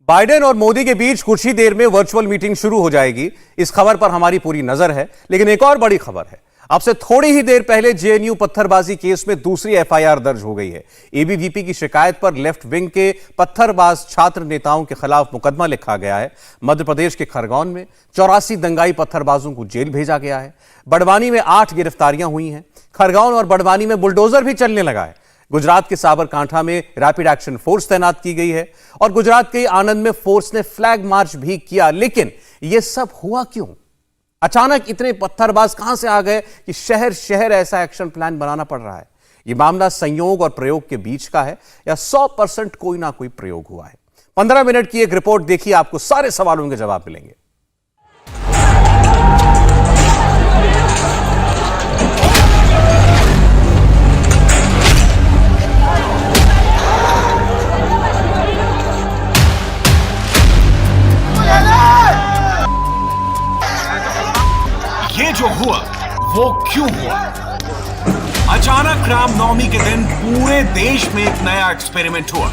Biden और मोदी के बीच कुछ ही देर में वर्चुअल मीटिंग शुरू हो जाएगी। इस खबर पर हमारी पूरी नजर है। लेकिन एक और बड़ी खबर है। अब से थोड़ी ही देर पहले जेएनयू पत्थरबाजी केस में दूसरी एफआईआर दर्ज हो गई है। एबीवीपी की शिकायत पर लेफ्ट विंग के पत्थरबाज छात्र नेताओं के खिलाफ मुकदमा लिखा गया है। मध्य प्रदेश के खरगोन में 84 दंगाई पत्थरबाजों को जेल भेजा गया है। बड़वानी में 8 गिरफ्तारियां हुई हैं। खरगोन और बड़वानी में बुलडोजर भी चलने लगा है। गुजरात के साबरकांठा में रैपिड एक्शन फोर्स तैनात की गई है और गुजरात के आनंद में फोर्स ने फ्लैग मार्च भी किया। लेकिन यह सब हुआ क्यों? अचानक इतने पत्थरबाज कहां से आ गए कि शहर शहर ऐसा एक्शन प्लान बनाना पड़ रहा है? यह मामला संयोग और प्रयोग के बीच का है या 100% कोई ना कोई प्रयोग हुआ है? 15 मिनट की एक रिपोर्ट देखिए, आपको सारे सवालों के जवाब मिलेंगे। ये जो हुआ वो क्यों हुआ? अचानक रामनवमी के दिन पूरे देश में एक नया एक्सपेरिमेंट हुआ।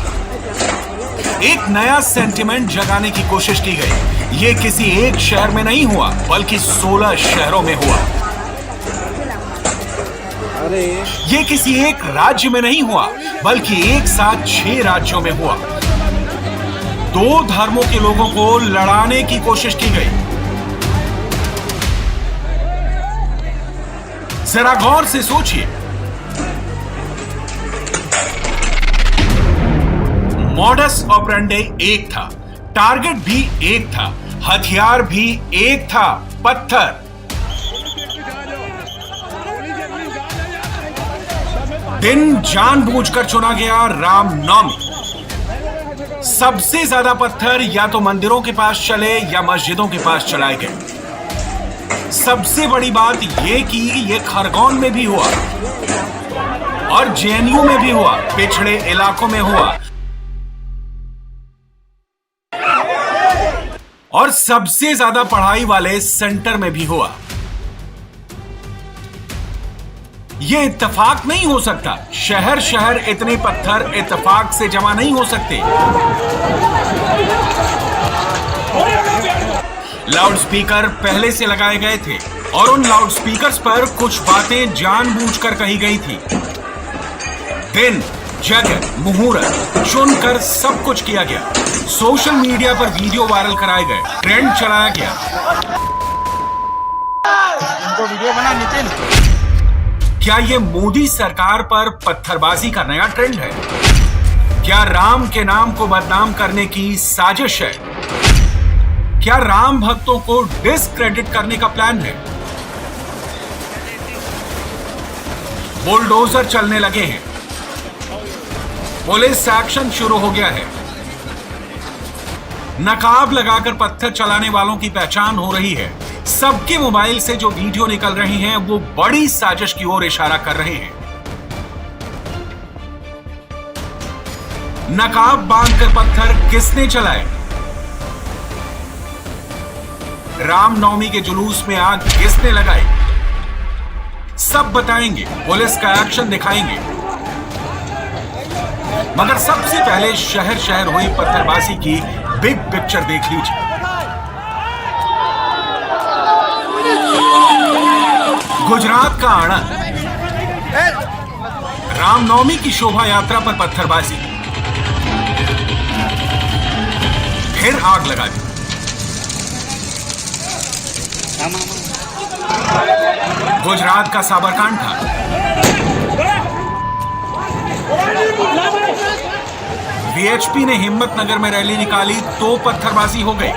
एक नया सेंटिमेंट जगाने की कोशिश की गई। ये किसी एक शहर में नहीं हुआ बल्कि 16 शहरों में हुआ। ये किसी एक राज्य में नहीं हुआ बल्कि एक साथ 6 राज्यों में हुआ। 2 धर्मों के लोगों को लड़ाने की कोशिश की गई। जरा गौर से सोचिए, मॉडस ऑपरेंडी एक था, टारगेट भी एक था, हथियार भी एक था, पत्थर। दिन जानबूझकर चुना गया रामनवमी। सबसे ज्यादा पत्थर या तो मंदिरों के पास चले या मस्जिदों के पास चलाए गए। सबसे बड़ी बात यह कि यह खरगोन में भी हुआ और जेएनयू में भी हुआ, पिछड़े इलाकों में हुआ और सबसे ज्यादा पढ़ाई वाले सेंटर में भी हुआ। यह इत्तेफाक नहीं हो सकता। शहर शहर इतने पत्थर इत्तेफाक से जमा नहीं हो सकते। लाउडस्पीकर पहले से लगाए गए थे और उन लाउडस्पीकर्स पर कुछ बातें जानबूझकर कही गई थी। दिन, जगह, मुहूर्त चुनकर सब कुछ किया गया। सोशल मीडिया पर वीडियो वायरल कराए गए, ट्रेंड चलाया गया। इनको वीडियो बना नितिन। क्या यह मोदी सरकार पर पत्थरबाजी का नया ट्रेंड है? क्या राम के नाम को बदनाम करने की साजिश है? क्या राम भक्तों को डिस्क्रेडिट करने का प्लान है? बुलडोजर चलने लगे हैं। पुलिस एक्शन शुरू हो गया है। नकाब लगाकर पत्थर चलाने वालों की पहचान हो रही है। सबके मोबाइल से जो वीडियो निकल रहे हैं वो बड़ी साजिश की ओर इशारा कर रहे हैं। नकाब बांधकर पत्थर किसने चलाए? रामनवमी के जुलूस में आग किसने लगाई? सब बताएंगे, पुलिस का एक्शन दिखाएंगे। मगर सबसे पहले शहर शहर हुई पत्थरबाजी की बिग पिक्चर देख लीजिए। गुजरात का आनंद, रामनवमी की शोभा यात्रा पर पत्थरबाजी, फिर आग लगा दी। गुजरात का साबरकांठा, वीएचपी ने हिम्मतनगर में रैली निकाली तो पत्थरबाजी हो गई।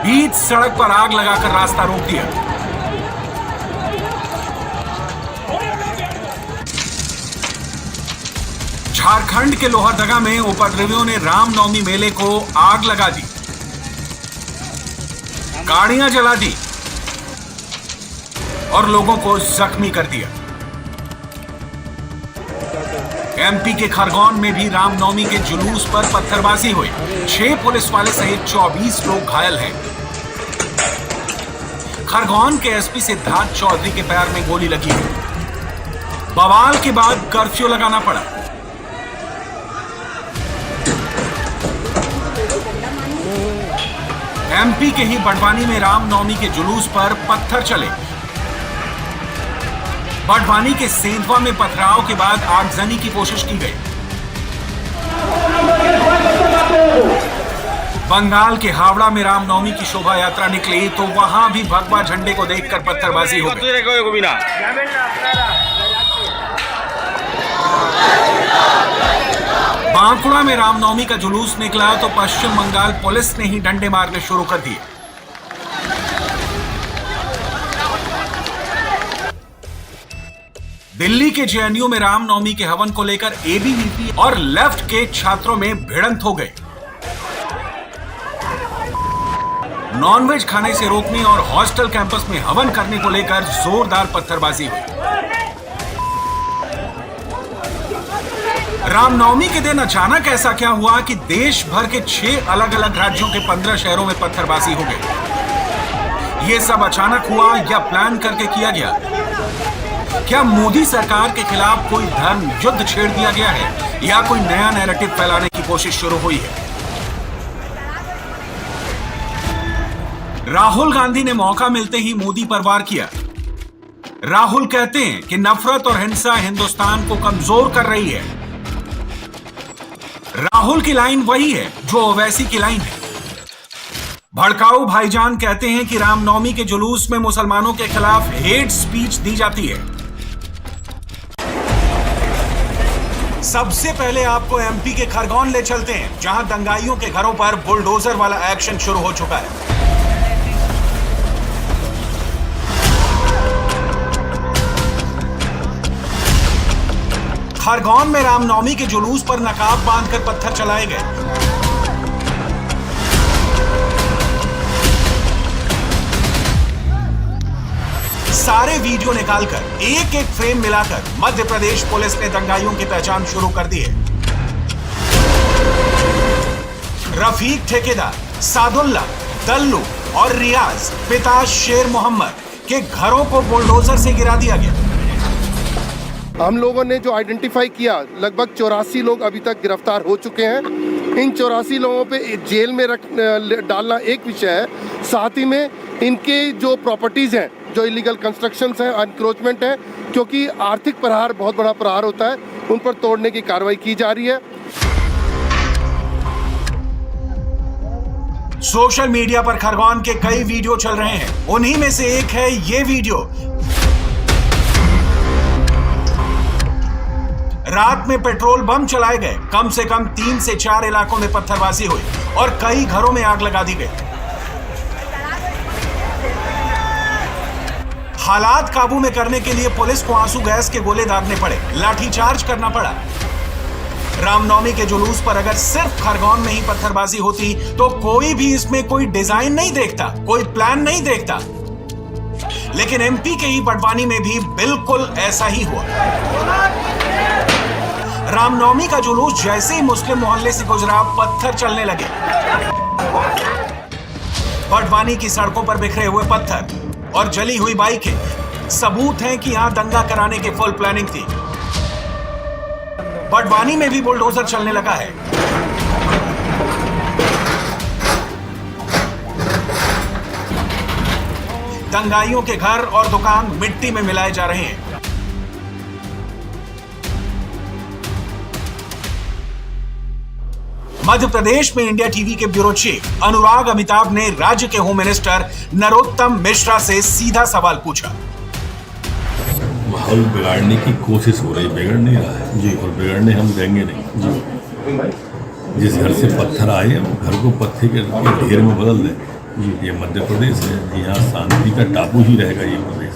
बीच सड़क पर आग लगाकर रास्ता रोक दिया। झारखंड के लोहरदगा में उपद्रवियों ने रामनवमी मेले को आग लगा दी, गाड़ियां जला दी और लोगों को जख्मी कर दिया। एमपी के खरगोन में भी रामनवमी के जुलूस पर पत्थरबाजी हुई। 6 पुलिस वाले सहित 24 लोग घायल हैं। खरगोन के एसपी सिद्धार्थ चौधरी के पैर में गोली लगी। बवाल के बाद कर्फ्यू लगाना पड़ा। एमपी के ही बड़वानी में रामनवमी के जुलूस पर पत्थर चले। बड़वानी के सेंधवा में पथराव के बाद आगजनी की कोशिश की गई। बंगाल के हावड़ा में रामनवमी की शोभा यात्रा निकली तो वहां भी भगवा झंडे को देखकर पत्थरबाजी हो गई। बांकुड़ा में रामनवमी का जुलूस निकला तो पश्चिम बंगाल पुलिस ने ही डंडे मारने शुरू कर दिए। दिल्ली के जेएनयू में रामनवमी के हवन को लेकर एबीवीपी और लेफ्ट के छात्रों में भिड़ंत हो गए। नॉनवेज खाने से रोकने और हॉस्टल कैंपस में हवन करने को लेकर जोरदार पत्थरबाजी हुई। रामनवमी के दिन अचानक ऐसा क्या हुआ कि देश भर के 6 अलग अलग राज्यों के 15 शहरों में पत्थरबाजी हो गई। यह सब अचानक हुआ या प्लान करके किया गया? क्या मोदी सरकार के खिलाफ कोई धर्म युद्ध छेड़ दिया गया है या कोई नया नैरेटिव फैलाने की कोशिश शुरू हुई है? राहुल गांधी ने मौका मिलते ही मोदी पर वार किया। राहुल कहते हैं कि नफरत और हिंसा हिंदुस्तान को कमजोर कर रही है। राहुल की लाइन वही है जो ओवैसी की लाइन है। भड़काऊ भाईजान कहते हैं कि रामनवमी के जुलूस में मुसलमानों के खिलाफ हेट स्पीच दी जाती है। सबसे पहले आपको एमपी के खरगोन ले चलते हैं, जहां दंगाइयों के घरों पर बुलडोजर वाला एक्शन शुरू हो चुका है। खरगोन में रामनवमी के जुलूस पर नकाब बांधकर पत्थर चलाए गए। सारे वीडियो निकालकर एक एक फ्रेम मिलाकर मध्य प्रदेश पुलिस ने दंगाइयों की पहचान शुरू कर दी है। रफीक ठेकेदार, सादुल्ला, दल्लू और रियाज पिता शेर मोहम्मद के घरों को बुलडोजर से गिरा दिया गया। हम लोगों ने जो आइडेंटिफाई किया, लगभग 84 लोग अभी तक गिरफ्तार हो चुके हैं। इन 84 लोगों पे जेल में डालना एक विषय है, साथ ही में इनके जो प्रॉपर्टीज़ हैं, जो इलीगल कंस्ट्रक्शंस हैं, एनक्रोचमेंट है, क्योंकि आर्थिक प्रहार बहुत बड़ा प्रहार होता है, उन पर तोड़ने की कार्रवाई की जा रही है। सोशल मीडिया पर खरगोन के कई वीडियो चल रहे हैं। उन्हीं में से एक है ये वीडियो। रात में पेट्रोल बम चलाए गए। कम से कम 3 से 4 इलाकों में पत्थरबाजी हुई और कई घरों में आग लगा दी गई। हालात काबू में करने के लिए पुलिस को आंसू गैस के गोले दागने पड़े, लाठीचार्ज करना पड़ा। रामनवमी के जुलूस पर अगर सिर्फ खरगोन में ही पत्थरबाजी होती तो कोई भी इसमें कोई डिजाइन नहीं देखता, कोई प्लान नहीं देखता। लेकिन एमपी के ही बड़वानी में भी बिल्कुल ऐसा ही हुआ। रामनवमी का जुलूस जैसे ही मुस्लिम मोहल्ले से गुजरा, पत्थर चलने लगे। बड़वानी की सड़कों पर बिखरे हुए पत्थर और जली हुई बाइकें सबूत हैं कि यहां दंगा कराने की फुल प्लानिंग थी। बड़वानी में भी बुलडोजर चलने लगा है। दंगाइयों के घर और दुकान मिट्टी में मिलाए जा रहे हैं। मध्य प्रदेश में इंडिया टीवी के ब्यूरो चीफ अनुराग अमिताभ ने राज्य के होम मिनिस्टर नरोत्तम मिश्रा से सीधा सवाल पूछा। माहौल बिगाड़ने की कोशिश हो रही, बिगड़ नहीं रहा है जी, और बिगड़ने हम देंगे नहीं जी। जिस घर से पत्थर आए वो घर को पत्थर के ढेर में बदल दें। ये मध्य प्रदेश है, यहाँ शांति का टापू ही रहेगा ये प्रदेश।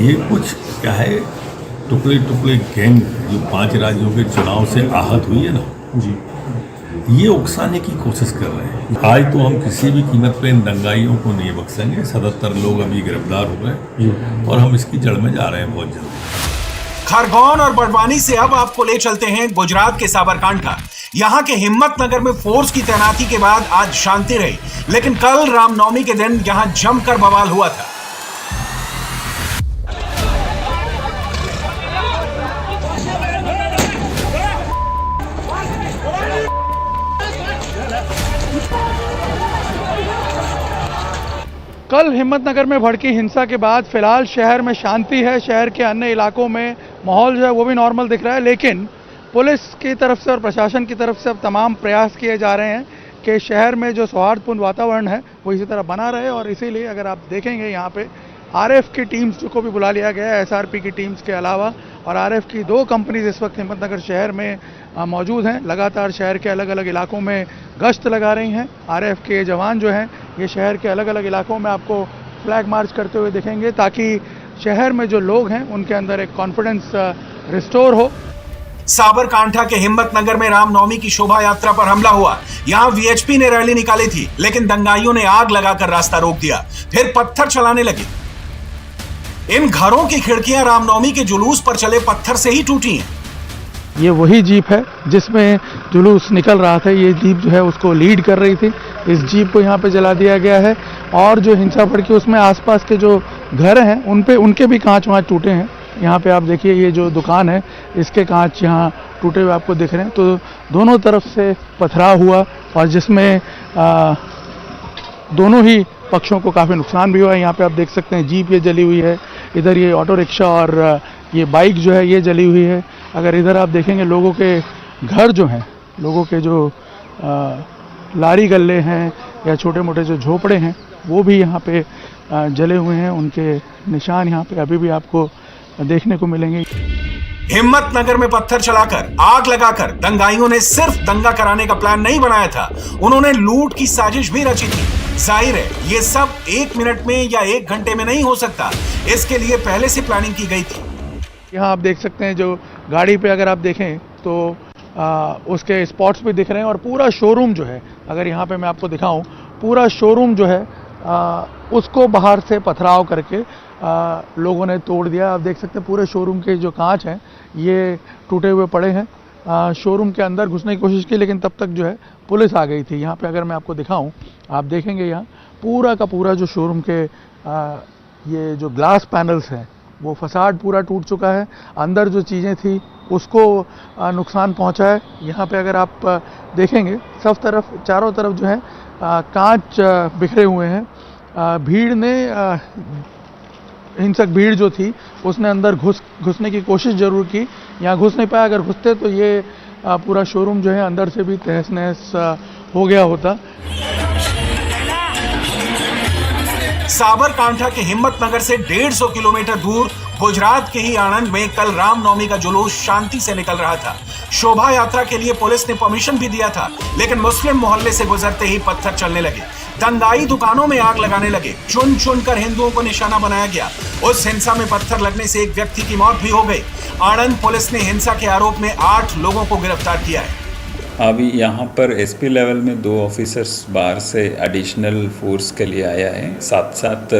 ये कुछ क्या है, टुकड़े टुकड़े गैंग जो 5 राज्यों के चुनाव से आहत हुई है ना जी, ये उकसाने की कोशिश कर रहे हैं। आज तो हम किसी भी कीमत पे इन दंगाइयों को नहीं बख्शेंगे। 77 लोग अभी गिरफ्तार हो गए और हम इसकी जड़ में जा रहे हैं बहुत जल्द। खरगोन और बड़वानी से अब आपको ले चलते हैं गुजरात के साबरकांठा। यहाँ के हिम्मतनगर में फोर्स की तैनाती के बाद आज शांति रही, लेकिन कल रामनवमी के दिन यहाँ जमकर बवाल हुआ था। कल हिम्मतनगर में भड़की हिंसा के बाद फिलहाल शहर में शांति है। शहर के अन्य इलाकों में माहौल जो है वो भी नॉर्मल दिख रहा है, लेकिन पुलिस की तरफ से और प्रशासन की तरफ से अब तमाम प्रयास किए जा रहे हैं कि शहर में जो सौहार्दपूर्ण वातावरण है वो इसी तरह बना रहे। और इसीलिए अगर आप देखेंगे यहाँ पे आरएफ की टीम्स को भी बुला लिया गया है, एसआरपी की टीम्स के अलावा, और आरएफ की 2 कंपनीज इस वक्त हिम्मतनगर शहर में मौजूद हैं। लगातार शहर के अलग अलग इलाकों में गश्त लगा रही हैं। आरएफ के जवान जो हैं ये शहर के अलग अलग इलाकों में आपको फ्लैग मार्च करते हुए दिखेंगे, ताकि शहर में जो लोग हैं उनके अंदर एक कॉन्फिडेंस रिस्टोर हो। साबरकांठा के हिम्मतनगर में रामनवमी की शोभा यात्रा पर हमला हुआ। यहां वीएचपी ने रैली निकाली थी, लेकिन दंगाइयों ने आग लगाकर रास्ता रोक दिया, फिर पत्थर चलाने लगे। इन घरों की खिड़कियां रामनवमी के जुलूस पर चले पत्थर से ही टूटी हैं। ये वही जीप है जिसमें जुलूस निकल रहा था। ये जीप जो है उसको लीड कर रही थी। इस जीप को यहाँ पे जला दिया गया है, और जो हिंसा भड़की उसमें आसपास के जो घर हैं उनके भी कांच वाँच टूटे हैं। यहाँ पे आप देखिए, ये जो दुकान है इसके कांच यहाँ टूटे हुए आपको दिख रहे हैं। तो दोनों तरफ से पथराव हुआ, और जिसमें दोनों ही पक्षों को काफ़ी नुकसान भी हुआ है। यहाँ पे आप देख सकते हैं जीप ये जली हुई है, इधर ये ऑटो रिक्शा और ये बाइक जो है ये जली हुई है। अगर इधर आप देखेंगे लोगों के घर जो हैं, लोगों के जो लारी गल्ले हैं या छोटे मोटे जो झोपड़े हैं वो भी यहाँ पे जले हुए हैं। उनके निशान यहाँ पे अभी भी आपको देखने को मिलेंगे। हिम्मतनगर में पत्थर चलाकर, आग लगाकर दंगाइयों ने सिर्फ दंगा कराने का प्लान नहीं बनाया था, उन्होंने लूट की साजिश भी रची थी। जाहिर है ये सब 1 मिनट में या 1 घंटे में नहीं हो सकता, इसके लिए पहले से प्लानिंग की गई थी। यहाँ आप देख सकते हैं जो गाड़ी पे अगर आप देखें तो उसके स्पॉट्स भी दिख रहे हैं, और पूरा शोरूम जो है, अगर यहाँ पे मैं आपको दिखाऊं, पूरा शोरूम जो है उसको बाहर से पथराव करके लोगों ने तोड़ दिया। आप देख सकते हैं पूरे शोरूम के जो कांच हैं ये टूटे हुए पड़े हैं। शोरूम के अंदर घुसने की कोशिश की, लेकिन तब तक जो है पुलिस आ गई थी। यहाँ पे अगर मैं आपको दिखाऊं, आप देखेंगे यहाँ पूरा का पूरा जो शोरूम के ये जो ग्लास पैनल्स हैं वो फसाड पूरा टूट चुका है। अंदर जो चीज़ें थी उसको नुकसान पहुंचा है। यहाँ पे अगर आप देखेंगे सब तरफ, चारों तरफ जो है कांच बिखरे हुए हैं। भीड़ ने हिंसक भीड़ जो थी उसने अंदर घुसने की कोशिश जरूर की, यहाँ घुस नहीं पाया। अगर घुसते तो ये पूरा शोरूम जो है अंदर से भी तहस नहस हो गया होता। साबरकांठा के हिम्मतनगर से 150 किलोमीटर दूर गुजरात के ही आणंद में कल रामनवमी का जुलूस शांति से निकल रहा था। शोभा यात्रा के लिए पुलिस ने परमिशन भी दिया था, लेकिन मुस्लिम मोहल्ले से गुजरते ही पत्थर चलने लगे। दंगाई दुकानों में आग लगाने लगे, चुन चुन कर हिंदुओं को निशाना बनाया गया। उस हिंसा में पत्थर लगने से एक व्यक्ति की मौत भी हो गई। आणंद पुलिस ने हिंसा के आरोप में 8 लोगों को गिरफ्तार किया है। अभी यहाँ पर एसपी लेवल में 2 ऑफिसर्स बाहर से एडिशनल फोर्स के लिए आया है। साथ साथ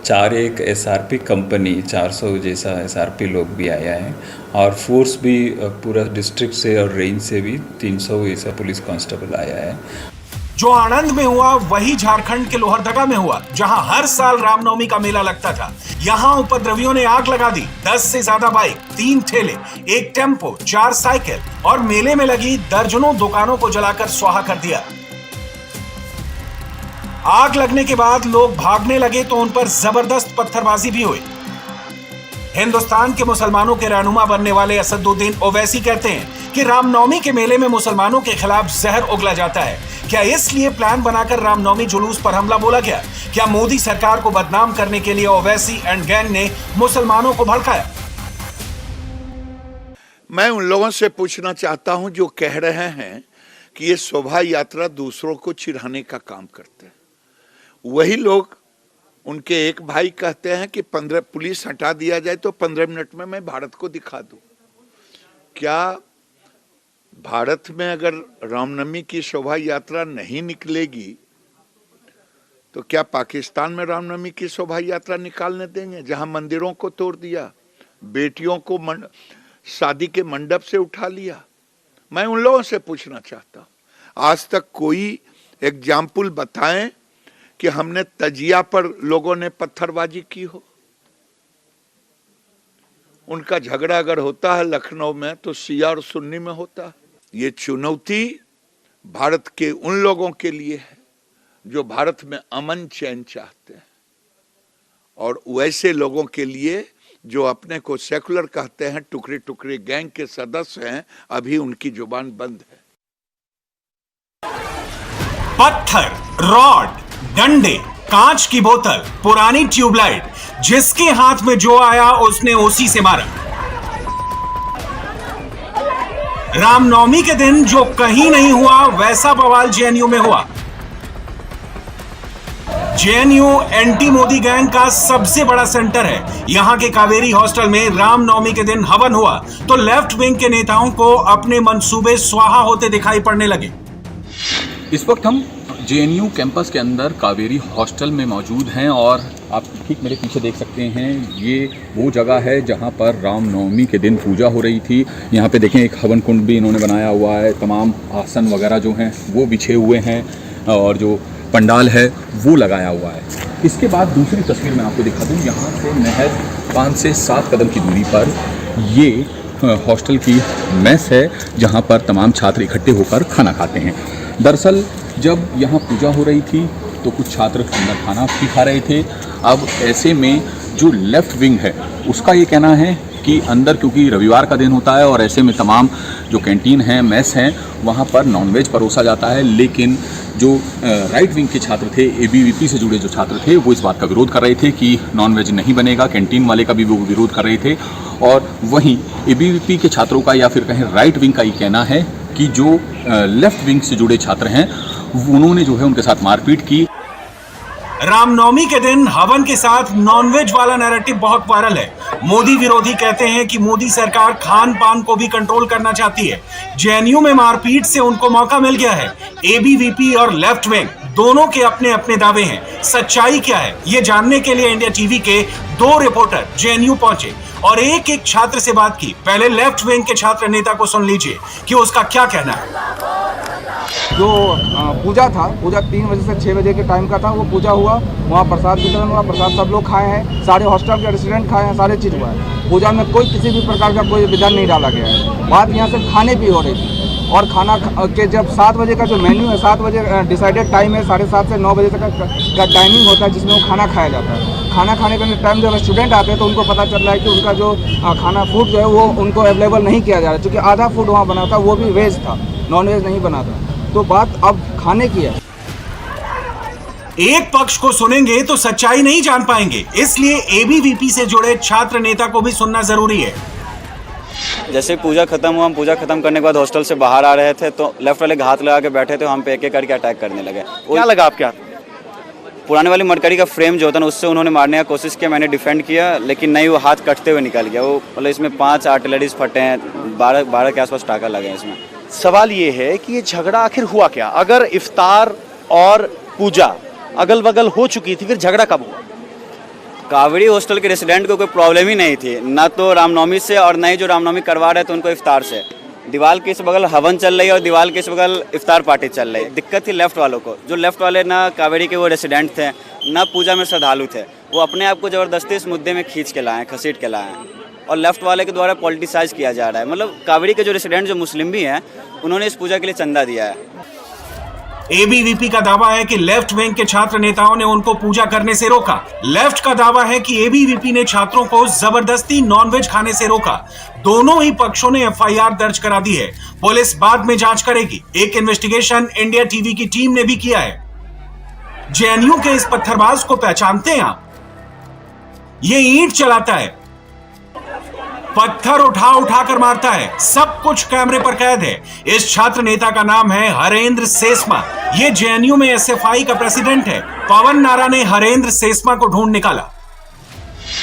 4 एक एसआरपी कंपनी 400 जैसा एसआरपी लोग भी आया है, और फोर्स भी पूरा डिस्ट्रिक्ट से और रेंज से भी 300 ऐसा पुलिस कांस्टेबल आया है। जो आणंद में हुआ वही झारखंड के लोहरदगा में हुआ, जहां हर साल रामनवमी का मेला लगता था। यहां उपद्रवियों ने आग लगा दी। 10 से ज्यादा बाइक, 3 ठेले, 1 टेम्पो, 4 साइकिल और मेले में लगी दर्जनों दुकानों को जलाकर स्वाहा कर दिया। आग लगने के बाद लोग भागने लगे तो उन पर जबरदस्त पत्थरबाजी भी हुई। हिंदुस्तान के मुसलमानों के रहनुमा बनने वाले असदुद्दीन ओवैसी कहते हैं कि रामनवमी के मेले में मुसलमानों के खिलाफ जहर उगला जाता है। क्या इसलिए प्लान बनाकर रामनवमी जुलूस पर हमला बोला गया? क्या मोदी सरकार को बदनाम करने के लिए ओवैसी एंड गैंग ने मुसलमानों को भड़काया? मैं उन लोगों से पूछना चाहता हूं जो कह रहे हैं कि ये शोभा यात्रा दूसरों को चिढ़ाने का काम करते हैं। वही लोग, उनके एक भाई कहते हैं कि 15 पुलिस हटा दिया जाए तो 15 मिनट में मैं भारत को दिखा दूं। क्या भारत में अगर रामनवमी की शोभा यात्रा नहीं निकलेगी तो क्या पाकिस्तान में रामनवमी की शोभा यात्रा निकालने देंगे, जहां मंदिरों को तोड़ दिया, बेटियों को शादी के मंडप से उठा लिया? मैं उन लोगों से पूछना चाहता हूं, आज तक कोई एग्जाम्पल बताएं कि हमने तजिया पर लोगों ने पत्थरबाजी की हो। उनका झगड़ा अगर होता है लखनऊ में तो शिया और सुन्नी में होता है। ये चुनौती भारत के उन लोगों के लिए है जो भारत में अमन चैन चाहते हैं, और वैसे लोगों के लिए जो अपने को सेकुलर कहते हैं, टुकड़े टुकड़े गैंग के सदस्य हैं, अभी उनकी जुबान बंद है। पत्थर, रॉड, डंडे, कांच की बोतल, पुरानी ट्यूबलाइट, जिसके हाथ में जो आया उसने उसी से मारा। रामनवमी के दिन जो कहीं नहीं हुआ वैसा बवाल जेएनयू में हुआ। जेएनयू एंटी मोदी गैंग का सबसे बड़ा सेंटर है। यहां के कावेरी हॉस्टल में रामनवमी के दिन हवन हुआ तो लेफ्ट विंग के नेताओं को अपने मंसूबे स्वाहा होते दिखाई पड़ने लगे। इस वक्त हम जेएनयू कैंपस के अंदर कावेरी हॉस्टल में मौजूद हैं और आप ठीक मेरे पीछे देख सकते हैं, ये वो जगह है जहां पर रामनवमी के दिन पूजा हो रही थी। यहाँ पे देखें एक हवन कुंड भी इन्होंने बनाया हुआ है, तमाम आसन वगैरह जो हैं वो बिछे हुए हैं और जो पंडाल है वो लगाया हुआ है। इसके बाद दूसरी तस्वीर मैं आपको दिखा दूँ, यहाँ से महज 5 से 7 कदम की दूरी पर ये हॉस्टल की मेस है जहाँ पर तमाम छात्र इकट्ठे होकर खाना खाते हैं। दरअसल जब यहाँ पूजा हो रही थी तो कुछ छात्र अंदर खाना भी खा रहे थे। अब ऐसे में जो लेफ़्ट विंग है उसका ये कहना है कि अंदर, क्योंकि रविवार का दिन होता है और ऐसे में तमाम जो कैंटीन हैं, मेस हैं, वहाँ पर नॉनवेज परोसा जाता है, लेकिन जो राइट विंग के छात्र थे, एबीवीपी से जुड़े जो छात्र थे, वो इस बात का विरोध कर रहे थे कि नॉनवेज नहीं बनेगा। कैंटीन वाले का भी वो विरोध कर रहे थे। और वहीं एबीवीपी के छात्रों का या फिर कहें राइट विंग का ये कहना है कि जो लेफ्ट विंग से जुड़े छात्र हैं उन्होंने जो है उनके साथ मारपीट की। रामनवमी के दिन हवन के साथ नॉनवेज वाला नैरेटिव बहुत वायरल है। मोदी विरोधी कहते हैं कि मोदी सरकार खान पान को भी कंट्रोल करना चाहती है। जेएनयू में मारपीट से उनको मौका मिल गया है। एबीवीपी और लेफ्ट विंग दोनों के अपने अपने दावे हैं। सच्चाई क्या है ये जानने के लिए इंडिया टीवी के 2 रिपोर्टर जेएनयू पहुंचे और एक एक छात्र से बात की। पहले लेफ्ट विंग के छात्र नेता को सुन लीजिए कि उसका क्या कहना है। जो पूजा था, पूजा 3 बजे से 6 बजे के टाइम का था, वो पूजा हुआ, वहाँ प्रसाद वितरण हुआ, प्रसाद सब लोग खाए हैं, सारे हॉस्टल के रेसिडेंट खाए हैं, सारे चीज़ हुआ है। पूजा में कोई किसी भी प्रकार का कोई विधान नहीं डाला गया है। बात यहाँ से खाने की हो रही थी और खाना के जब 7 बजे का जो मेन्यू है, 7 बजे डिसाइडेड टाइम है, 7:30 से 9 बजे तक का टाइमिंग होता है जिसमें वो खाना खाया जाता है। खाना खाने का टाइम जब स्टूडेंट आते हैं तो उनको पता चल रहा है कि उनका जो खाना फूड जो है वो उनको अवेलेबल नहीं किया जा रहा है, क्योंकि आधा फूड वहाँ बना था वो भी वेज था, नॉन वेज नहीं बना था। तो बात अब खाने की है। एक पक्ष को सुनेंगे तो सच्चाई नहीं जान पाएंगे, इसलिए एबीवीपी से जुड़े छात्र नेता को भी सुनना जरूरी है। जैसे पूजा खत्म हुआ, हम पूजा खत्म करने के बाद हॉस्टल से बाहर आ रहे थे तो लेफ्ट वाले हाथ लगा के बैठे थे, हम पे एक एक करके अटैक करने लगे। क्या लगा आपके हाथ? पुराने वाली मरकरी का फ्रेम जो होता है ना, उससे उन्होंने मारने का कोशिश किया, मैंने डिफेंड किया, लेकिन नहीं, वो हाथ कटते हुए निकल गया। वो मतलब इसमें 5 आर्टिलरीज फटे हैं, 12 के आसपास टाका लगे हैं इसमें। सवाल ये है कि ये झगड़ा आखिर हुआ क्या? अगर इफ्तार और पूजा अगल बगल हो चुकी थी, फिर झगड़ा कब हुआ? कावेरी हॉस्टल के रेसिडेंट को कोई प्रॉब्लम ही नहीं थी, ना तो रामनवमी से और ना ही जो रामनवमी करवा रहे थे उनको इफ्तार से। दीवार के इस बगल हवन चल रही है और दीवार के इस बगल इफ्तार पार्टी चल रही है। दिक्कत थी लेफ्ट वालों को, जो लेफ्ट वाले ना कावेरी के वो रेसिडेंट थे, ना पूजा में श्रद्धालु थे। वो अपने आप को ज़बरदस्ती इस मुद्दे में खींच के लाए, घसीट के लाए हैं और लेफ्ट वाले के द्वारा पॉलिटिसाइज किया जा रहा है। मतलब कावेरी के जो रेसिडेंट जो मुस्लिम भी हैं, उन्होंने इस पूजा के लिए चंदा दिया है। एबीवीपी का दावा है कि लेफ्ट विंग के छात्र नेताओं ने उनको पूजा करने से रोका। लेफ्ट का दावा है कि एबीवीपी ने छात्रों को जबरदस्ती नॉनवेज खाने से रोका। दोनों ही पक्षों ने एफआईआर दर्ज करा दी है। पुलिस बाद में जांच करेगी। एक इन्वेस्टिगेशन इंडिया टीवी की टीम ने भी किया है। जेएनयू के इस पत्थरबाज को पहचानते हैं आप? ये ईंट चलाता है, पत्थर उठा कर मारता है, सब कुछ कैमरे पर कैद है। इस छात्र नेता का नाम है हरेंद्र सेस्मा। ये जेएनयू में एसएफआई का प्रेसिडेंट है। पवन नारा ने हरेंद्र सेस्मा को ढूंढ निकाला।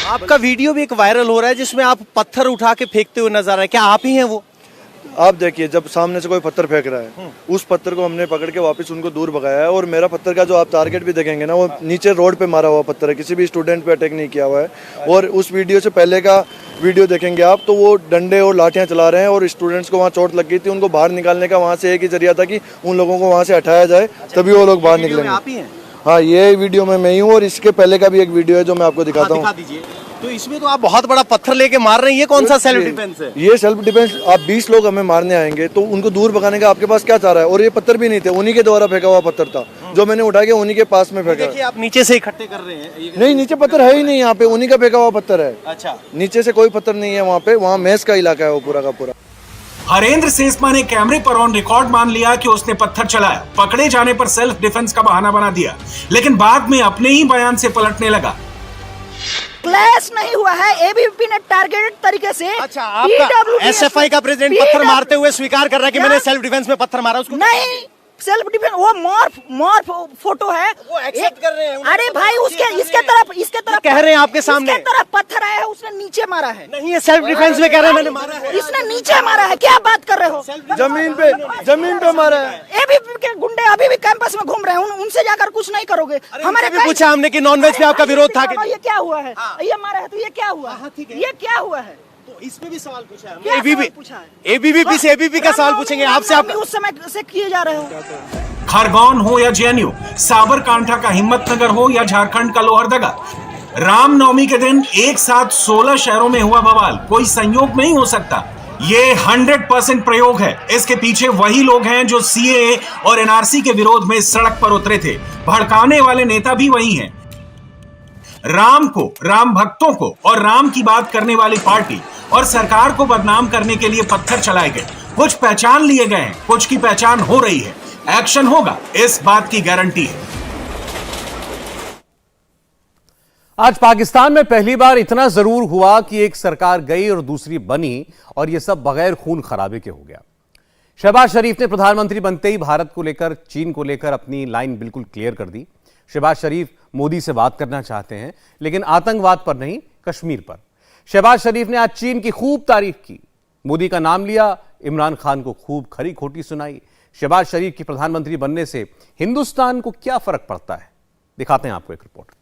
आपका वीडियो भी एक वायरल हो रहा है जिसमें आप पत्थर उठा के फेंकते हुए नजर आ रहे हैं, क्या आप ही हैं वो? आप देखिए, जब सामने से कोई पत्थर फेंक रहा है, उस पत्थर को हमने पकड़ के वापस उनको दूर भगाया है। और मेरा पत्थर का जो आप टारगेट भी देखेंगे ना, वो नीचे रोड पे मारा हुआ पत्थर है, किसी भी स्टूडेंट पे अटैक नहीं किया हुआ है। और उस वीडियो से पहले का वीडियो देखेंगे आप तो वो डंडे और लाठियां चला रहे हैं और स्टूडेंट्स को वहाँ चोट लग गई थी। उनको बाहर निकालने का वहाँ से एक ही जरिया था कि उन लोगों को वहाँ से हटाया जाए, तभी वो लोग बाहर निकलेंगे। आप ही हैं? हाँ, ये वीडियो में मैं ही हूँ और इसके पहले का भी एक वीडियो है जो मैं आपको दिखाता हूँ। तो इसमें तो आप बहुत बड़ा पत्थर लेके मार रहे हैं, ये कौन सा सेल्फ डिफेंस है? ये सेल्फ डिफेंस, आप 20 लोग हमें मारने आएंगे तो उनको दूर भगाने का आपके पास क्या चारा है? और ये पत्थर भी नहीं थे, उन्हीं के द्वारा फेंका हुआ पत्थर था जो मैंने उठा के उन्हीं के पास में फेंका। देखिए आप नीचे से इकट्ठे कर रहे हैं। नहीं, नीचे पत्थर है ही नहीं, यहाँ पे उन्हीं का फेंका हुआ पत्थर है। अच्छा, नीचे से कोई पत्थर नहीं है वहाँ पे, वहाँ मैस का इलाका है वो पूरा का पूरा। हरेंद्र सेसमा ने कैमरे पर ऑन रिकॉर्ड मान लिया कि उसने पत्थर चलाया, पकड़े जाने पर सेल्फ डिफेंस का बहाना बना दिया, लेकिन बाद में अपने ही बयान से पलटने लगा। क्लैश नहीं हुआ है, एबीवीपी ने टारगेटेड तरीके से। अच्छा, आपका एसएफआई का प्रेसिडेंट पत्थर मारते हुए स्वीकार कर रहा है कि मैंने सेल्फ डिफेंस में पत्थर मारा? उसको नहीं, सेल्फ डिफेंस वो मॉर्फ फोटो है, वो एक्सेप्ट कर रहे हैं। अरे भाई इसके तरफ कह रहे हैं आपके सामने, इसके तरफ पत्थर आया है, उसने नीचे मारा है। नहीं, ये सेल्फ डिफेंस में कह रहे हैं मैंने मारा है। इसने नीचे मारा है, क्या बात कर रहे हो? जमीन पे मारा है। एबीवीपी के गुंडे अभी भी कैंपस में घूम रहे हैं, उनसे जाकर कुछ नहीं करोगे? हमारे भी पूछा हमने कि नॉनवेज पे आपका विरोध था कि ये क्या हुआ है? ये मारा है तो ये क्या हुआ? ये क्या हुआ है? इसमें भी सवाल पूछा है। एबीवीपी से एबीवीपी का सवाल पूछेंगे आपसे। आप उस समय से किए जा रहे हो। खरगोन हो या जेएनयू, साबरकांठा का हिम्मतनगर हो या झारखंड का लोहरदगा, रामनवमी के दिन एक साथ 16 शहरों में हुआ बवाल कोई संयोग नहीं हो सकता। ये 100% प्रयोग है। इसके पीछे वही लोग हैं जो सीएए और एनआरसी के विरोध में सड़क पर उतरे थे। भड़काने वाले नेता भी वही हैं। राम को, राम भक्तों को और राम की बात करने वाली पार्टी और सरकार को बदनाम करने के लिए पत्थर चलाए गए। कुछ पहचान लिए गए हैं, कुछ की पहचान हो रही है। एक्शन होगा, इस बात की गारंटी है। आज पाकिस्तान में पहली बार इतना जरूर हुआ कि एक सरकार गई और दूसरी बनी, और यह सब बगैर खून खराबे के हो गया। शहबाज शरीफ ने प्रधानमंत्री बनते ही भारत को लेकर, चीन को लेकर अपनी लाइन बिल्कुल क्लियर कर दी। शहबाज शरीफ मोदी से बात करना चाहते हैं, लेकिन आतंकवाद पर नहीं, कश्मीर पर। शहबाज शरीफ ने आज चीन की खूब तारीफ की, मोदी का नाम लिया, इमरान खान को खूब खरी खोटी सुनाई। शहबाज शरीफ की प्रधानमंत्री बनने से हिंदुस्तान को क्या फर्क पड़ता है, दिखाते हैं आपको एक रिपोर्ट।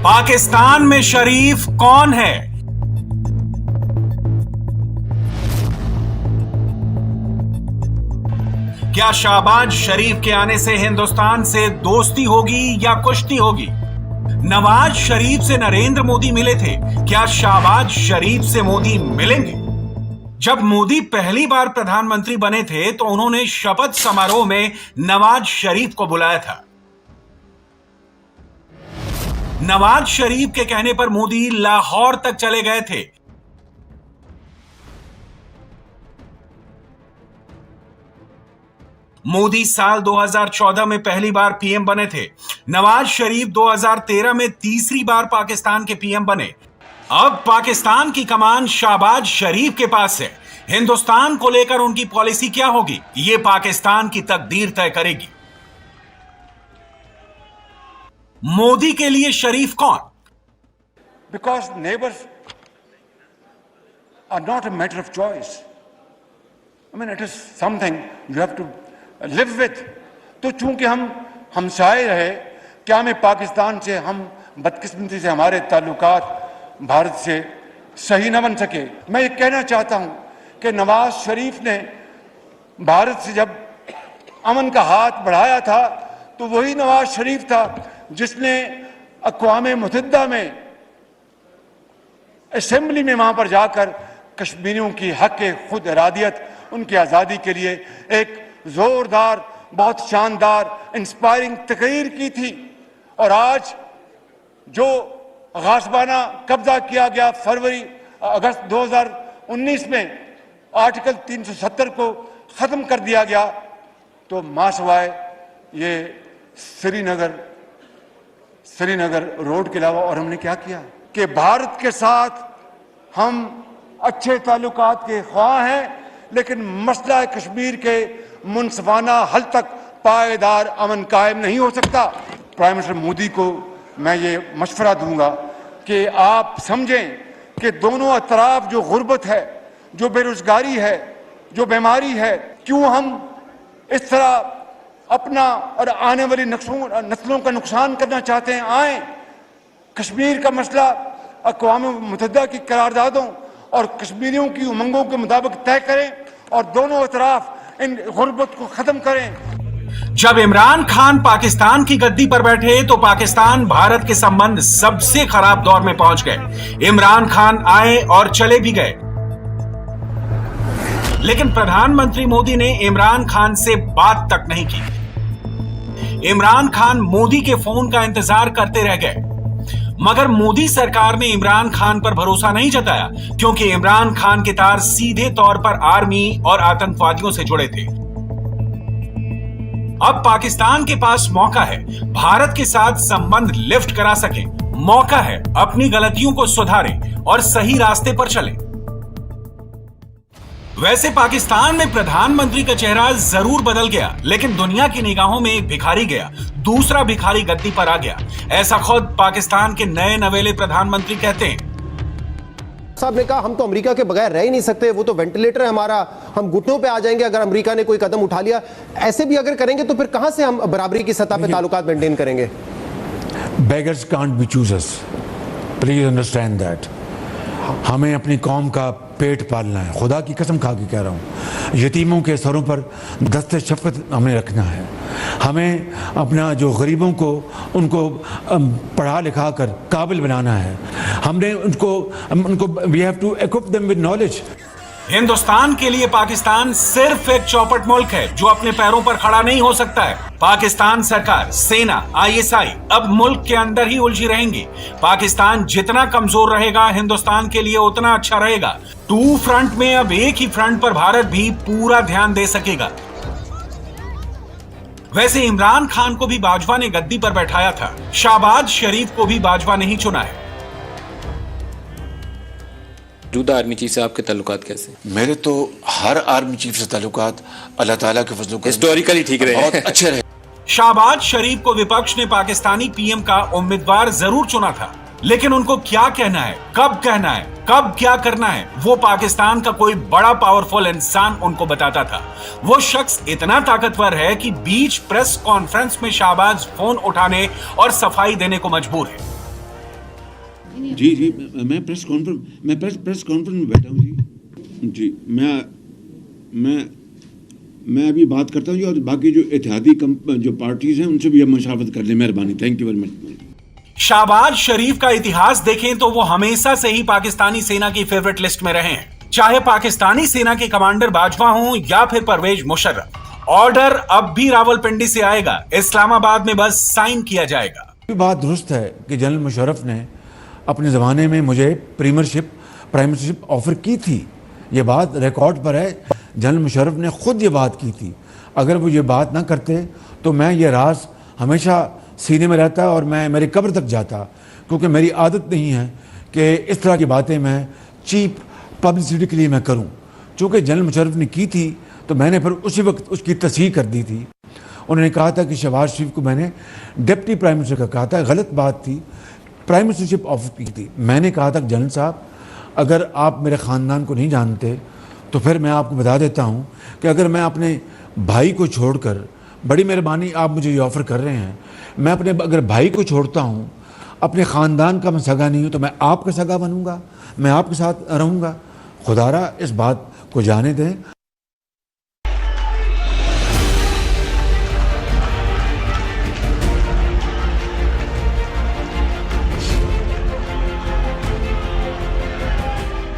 पाकिस्तान में शरीफ कौन है? क्या शहबाज शरीफ के आने से हिंदुस्तान से दोस्ती होगी या कुश्ती होगी? नवाज शरीफ से नरेंद्र मोदी मिले थे, क्या शहबाज शरीफ से मोदी मिलेंगे? जब मोदी पहली बार प्रधानमंत्री बने थे तो उन्होंने शपथ समारोह में नवाज शरीफ को बुलाया था। नवाज शरीफ के कहने पर मोदी लाहौर तक चले गए थे। मोदी साल 2014 में पहली बार पीएम बने थे। नवाज शरीफ 2013 में तीसरी बार पाकिस्तान के पीएम बने। अब पाकिस्तान की कमान शहबाज शरीफ के पास है। हिंदुस्तान को लेकर उनकी पॉलिसी क्या होगी, यह पाकिस्तान की तकदीर तय करेगी। मोदी के लिए शरीफ कौन? Because neighbors are not a matter of choice. I mean, it is something you have to live with. तो चूंकि हम हमसाए रहे, क्या हमें पाकिस्तान से, हम बदकिस्मती से हमारे ताल्लुकात भारत से सही न बन सके? मैं ये कहना चाहता हूं कि नवाज शरीफ ने भारत से जब अमन का हाथ बढ़ाया था तो वही नवाज शरीफ था जिसने अक़वाम मुत्तहिदा में असेंबली में वहां पर जाकर कश्मीरियों की हक खुद इरादियत, उनकी आज़ादी के लिए एक जोरदार, बहुत शानदार, इंस्पायरिंग तकरीर की थी। और आज जो गासबाना कब्जा किया गया अगस्त 2019 में, आर्टिकल 370 को ख़त्म कर दिया गया, तो मासवाए ये श्रीनगर रोड के अलावा और हमने क्या किया कि भारत के साथ हम अच्छे ताल्लुकात के ख्वाह हैं, लेकिन मसला कश्मीर के मुनसिफाना हल तक पायदार अमन कायम नहीं हो सकता। प्राइम मिनिस्टर मोदी को मैं ये मशवरा दूंगा कि आप समझें कि दोनों अतराफ जो गुर्बत है, जो बेरोजगारी है, जो बीमारी है, क्यों हम इस तरह अपना और आने वाली नस्लों का नुकसान करना चाहते हैं, आए कश्मीर का मसला अक़वाम मुत्तहिदा की करारदादों और कश्मीरियों की उमंगों के मुताबिक तय करें और दोनों तरफ इन गुर्बत को खत्म करें। जब इमरान खान पाकिस्तान की गद्दी पर बैठे तो पाकिस्तान भारत के संबंध सबसे खराब दौर में पहुंच गए। इमरान खान आए और चले भी गए, लेकिन प्रधानमंत्री मोदी ने इमरान खान से बात तक नहीं की। इमरान खान मोदी के फोन का इंतजार करते रह गए, मगर मोदी सरकार ने इमरान खान पर भरोसा नहीं जताया, क्योंकि इमरान खान के तार सीधे तौर पर आर्मी और आतंकवादियों से जुड़े थे। अब पाकिस्तान के पास मौका है भारत के साथ संबंध लिफ्ट करा सके, मौका है अपनी गलतियों को सुधारें और सही रास्ते पर चलें। वैसे पाकिस्तान में प्रधानमंत्री का चेहरा जरूर बदल गया, लेकिन दुनिया की निगाहों में एक भिखारी गया, दूसरा भिखारी गद्दी पर आ गया। ऐसा खुद पाकिस्तान के नए नवेले प्रधानमंत्री कहते हैं। साहब ने कहा हम तो अमेरिका के बगैर रह ही नहीं सकते, वो तो वेंटिलेटर है हमारा, हम घुटनों पे आ जाएंगे अगर अमेरिका ने कोई कदम उठा लिया। ऐसे भी अगर करेंगे तो फिर कहां से हम बराबरी की सतह पे ताल्लुकात मेंटेन करेंगे? Beggars can't be choosers. Please understand that. हमें अपनी कौम का पेट पालना है, खुदा की कसम खा के कह रहा हूँ। यतीमों के सरों पर दस्ते शफ़क़त हमें रखना है। हमें अपना जो गरीबों को उनको पढ़ा लिखा कर काबिल बनाना है। हमने उनको we have to equip them with knowledge. Hindustan के लिए पाकिस्तान सिर्फ एक चौपट मुल्क है जो अपने पैरों पर खड़ा नहीं हो सकता है। पाकिस्तान सरकार, सेना, ISI अब मुल्क के अंदर ही उलझी रहेंगी। पाकिस्तान जितना कमजोर रहेगा हिंदुस्तान के लिए उतना अच्छा रहेगा। टू फ्रंट में अब एक ही फ्रंट पर भारत भी पूरा ध्यान दे सकेगा। वैसे इमरान खान को भी बाजवा ने गद्दी पर बैठाया था, शहबाज शरीफ को भी बाजवा नहीं चुना है। मौजूदा आर्मी चीफ से आपके ताल्लुकात कैसे? मेरे तो हर आर्मी चीफ से ताल्लुकात अल्लाह ताला के फजलों हिस्टोरिकली ठीक रहे, बहुत अच्छे रहे। शहबाज शरीफ को विपक्ष ने पाकिस्तानी PM का उम्मीदवार जरूर चुना था, लेकिन उनको क्या कहना है, कब कहना है, कब क्या करना है, वो पाकिस्तान का कोई बड़ा पावरफुल इंसान उनको बताता था। वो शख्स इतना ताकतवर है कि बीच प्रेस कॉन्फ्रेंस में शहबाज फोन उठाने और सफाई देने को मजबूर है। जी मैं प्रेस कॉन्फ्रेंस में बैठा हूँ जी। मैं अभी बात करता हूँ जी, और बाकी जो इत्तेहादी जो पार्टीज हैं उनसे भी अब मशावरत कर लें, मेहरबानी। Thank you very much. Shehbaz Sharif का इतिहास देखें तो वो हमेशा से ही पाकिस्तानी सेना की फेवरेट लिस्ट में रहे हैं, चाहे पाकिस्तानी सेना के कमांडर बाजवा हों या फिर परवेज मुशर्रफ। ऑर्डर अब भी रावलपिंडी से आएगा, इस्लामाबाद में बस साइन किया जाएगा। बात दुरुस्त है कि जनरल मुशर्रफ ने अपने ज़माने में मुझे प्राइम मिनिस्टरशिप ऑफर की थी। ये बात रिकॉर्ड पर है, जनरल मुशर्रफ ने खुद ये बात की थी। अगर वो ये बात ना करते तो मैं ये राज हमेशा सीने में रहता और मैं मेरी कब्र तक जाता, क्योंकि मेरी आदत नहीं है कि इस तरह की बातें मैं चीप पब्लिसिटी के लिए मैं करूं। चूँकि जनरल मुशर्रफ ने की थी तो मैंने फिर उसी वक्त उसकी तस्दीक कर दी थी। उन्होंने कहा था कि शहबाज शरीफ को मैंने डिप्टी प्राइम मिनिस्टर का कहा था, गलत बात थी, प्राइम मिनिस्टरशिप ऑफर की थी। मैंने कहा था जनरल साहब, अगर आप मेरे ख़ानदान को नहीं जानते तो फिर मैं आपको बता देता हूं कि अगर मैं अपने भाई को छोड़कर, बड़ी मेहरबानी आप मुझे ये ऑफ़र कर रहे हैं, मैं अपने अगर भाई को छोड़ता हूं, अपने ख़ानदान का मैं सगा नहीं हूं, तो मैं आपका सगा बनूंगा, मैं आपके साथ रहूँगा। खुदारा इस बात को जाने दें।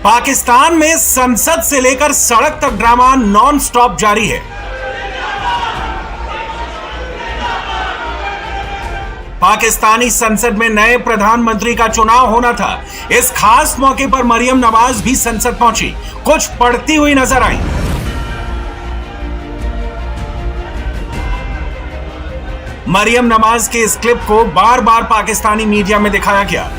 पाकिस्तान में संसद से लेकर सड़क तक ड्रामा नॉन स्टॉप जारी है। पाकिस्तानी संसद में नए प्रधानमंत्री का चुनाव होना था। इस खास मौके पर मरियम नवाज भी संसद पहुंची, कुछ पढ़ती हुई नजर आई। मरियम नवाज के इस क्लिप को बार बार पाकिस्तानी मीडिया में दिखाया गया।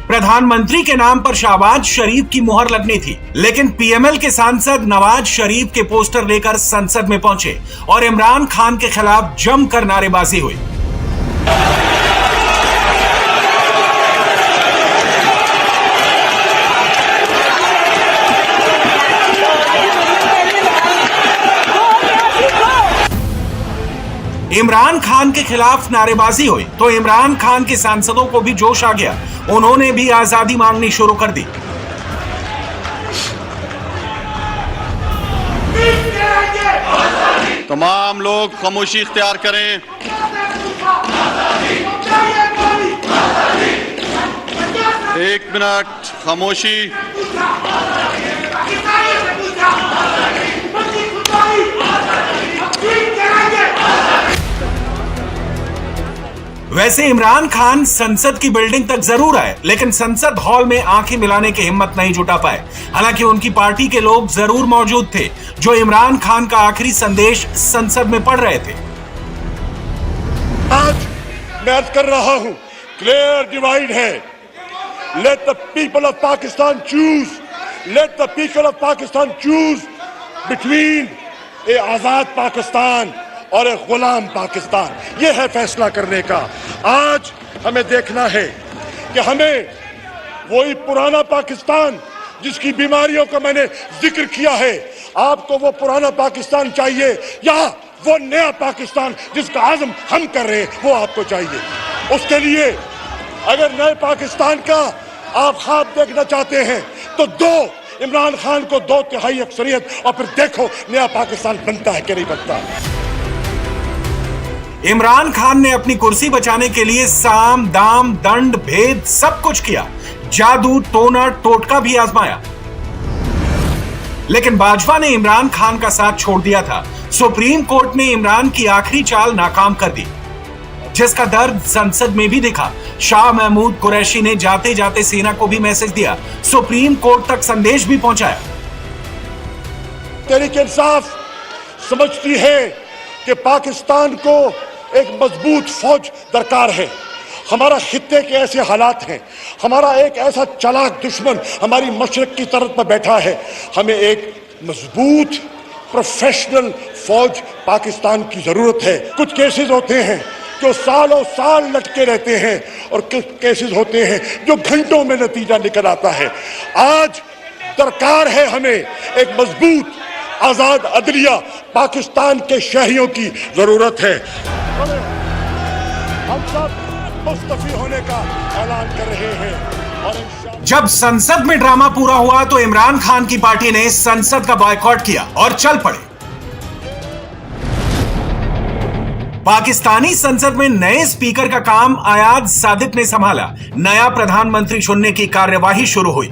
प्रधानमंत्री के नाम पर शहबाज शरीफ की मुहर लगनी थी, लेकिन PML के सांसद नवाज शरीफ के पोस्टर लेकर संसद में पहुंचे और इमरान खान के खिलाफ जमकर नारेबाजी हुई। इमरान खान के खिलाफ नारेबाजी हुई तो इमरान खान के सांसदों को भी जोश आ गया। उन्होंने भी आजादी मांगनी शुरू कर दी। तमाम लोग खामोशी इख्तियार करें। एक मिनट खामोशी। वैसे इमरान खान संसद की बिल्डिंग तक जरूर आए, लेकिन संसद हॉल में आंखें मिलाने की हिम्मत नहीं जुटा पाए। हालांकि उनकी पार्टी के लोग जरूर मौजूद थे जो इमरान खान का आखिरी संदेश संसद में पढ़ रहे थे। आज मैं अर्ज कर रहा हूं, क्लियर डिवाइड है। Let the people of Pakistan choose, let the people of Pakistan choose between a आजाद पाकिस्तान और एक गुलाम पाकिस्तान। यह है फैसला करने का। आज हमें देखना है कि हमें वही पुराना पाकिस्तान जिसकी बीमारियों का मैंने जिक्र किया है, आपको वो पुराना पाकिस्तान चाहिए या वो नया पाकिस्तान जिसका आज़म हम कर रहे हैं वो आपको चाहिए। उसके लिए अगर नए पाकिस्तान का आप ख्वाब देखना चाहते हैं तो दो इमरान खान को 2/3 अक्सरियत और फिर देखो नया पाकिस्तान बनता है कि नहीं बनता। इमरान खान ने अपनी कुर्सी बचाने के लिए साम दाम दंड भेद सब कुछ किया, जादू टोना टोटका भी आजमाया, लेकिन भाजपा ने इमरान खान का साथ छोड़ दिया था। सुप्रीम कोर्ट ने इमरान की आखिरी चाल नाकाम कर दी, जिसका दर्द संसद में भी दिखा। शाह महमूद कुरैशी ने जाते जाते सेना को भी मैसेज दिया, सुप्रीम कोर्ट तक संदेश भी पहुंचाया। तहरीक इंसाफ समझती है कि पाकिस्तान को एक मजबूत फौज दरकार है। हमारा खित्ते के ऐसे हालात हैं, हमारा एक ऐसा चालाक दुश्मन हमारी मशरक की तरफ पर बैठा है। हमें एक मजबूत प्रोफेशनल फौज पाकिस्तान की जरूरत है। कुछ केसेस होते हैं जो सालों साल लटके रहते हैं और कुछ केसेस होते हैं जो घंटों में नतीजा निकल आता है। आज दरकार है हमें एक मजबूत आजाद अदलिया, पाकिस्तान के शहरियों की जरूरत है। हम सब मुस्तफी होने का ऐलान कर रहे हैं और जब संसद में ड्रामा पूरा हुआ तो इमरान खान की पार्टी ने संसद का बॉयकॉट किया और चल पड़े। पाकिस्तानी संसद में नए स्पीकर का काम आयाज सादिक ने संभाला। नया प्रधानमंत्री चुनने की कार्यवाही शुरू हुई।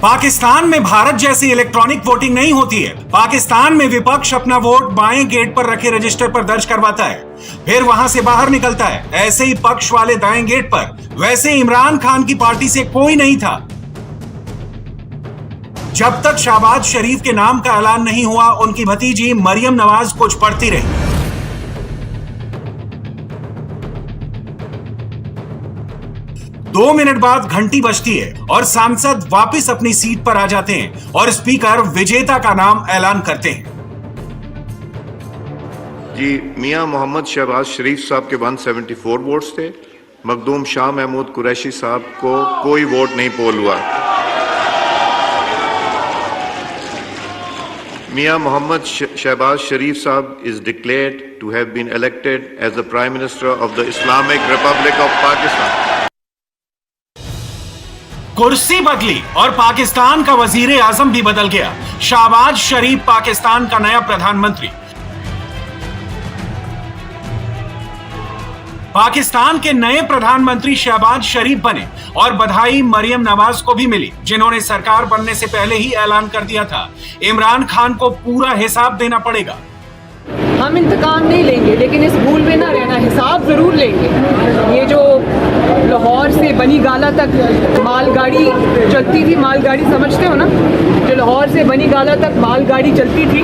पाकिस्तान में भारत जैसी इलेक्ट्रॉनिक वोटिंग नहीं होती है। पाकिस्तान में विपक्ष अपना वोट बाएं गेट पर रखे रजिस्टर पर दर्ज करवाता है, फिर वहां से बाहर निकलता है। ऐसे ही पक्ष वाले दाएं गेट पर। वैसे इमरान खान की पार्टी से कोई नहीं था। जब तक शहबाज शरीफ के नाम का ऐलान नहीं हुआ, उनकी भतीजी मरियम नवाज कुछ पढ़ती रही। दो मिनट बाद घंटी बजती है और सांसद वापस अपनी सीट पर आ जाते हैं और स्पीकर विजेता का नाम ऐलान करते हैं। जी, मियां मोहम्मद शहबाज शरीफ साहब के 174 वोट्स थे। मखदूम शाह महमूद कुरैशी साहब को कोई वोट नहीं पोल हुआ। मियां मोहम्मद शहबाज शरीफ साहब is declared to have been elected as the prime minister of the Islamic Republic of Pakistan. कुर्सी बदली और पाकिस्तान का वजीर आजम भी बदल गया। शहबाज शरीफ पाकिस्तान का नया प्रधानमंत्री। पाकिस्तान के नए प्रधानमंत्री शहबाज शरीफ बने और बधाई मरियम नवाज को भी मिली, जिन्होंने सरकार बनने से पहले ही ऐलान कर दिया था इमरान खान को पूरा हिसाब देना पड़ेगा। हम इंतकाम नहीं लेंगे, लेकिन इस भूल में ना रहना, हिसाब जरूर लेंगे। ये जो लाहौर से बनी गाला तक मालगाड़ी चलती थी, मालगाड़ी समझते हो ना, जो लाहौर से बनी गाला तक मालगाड़ी चलती थी,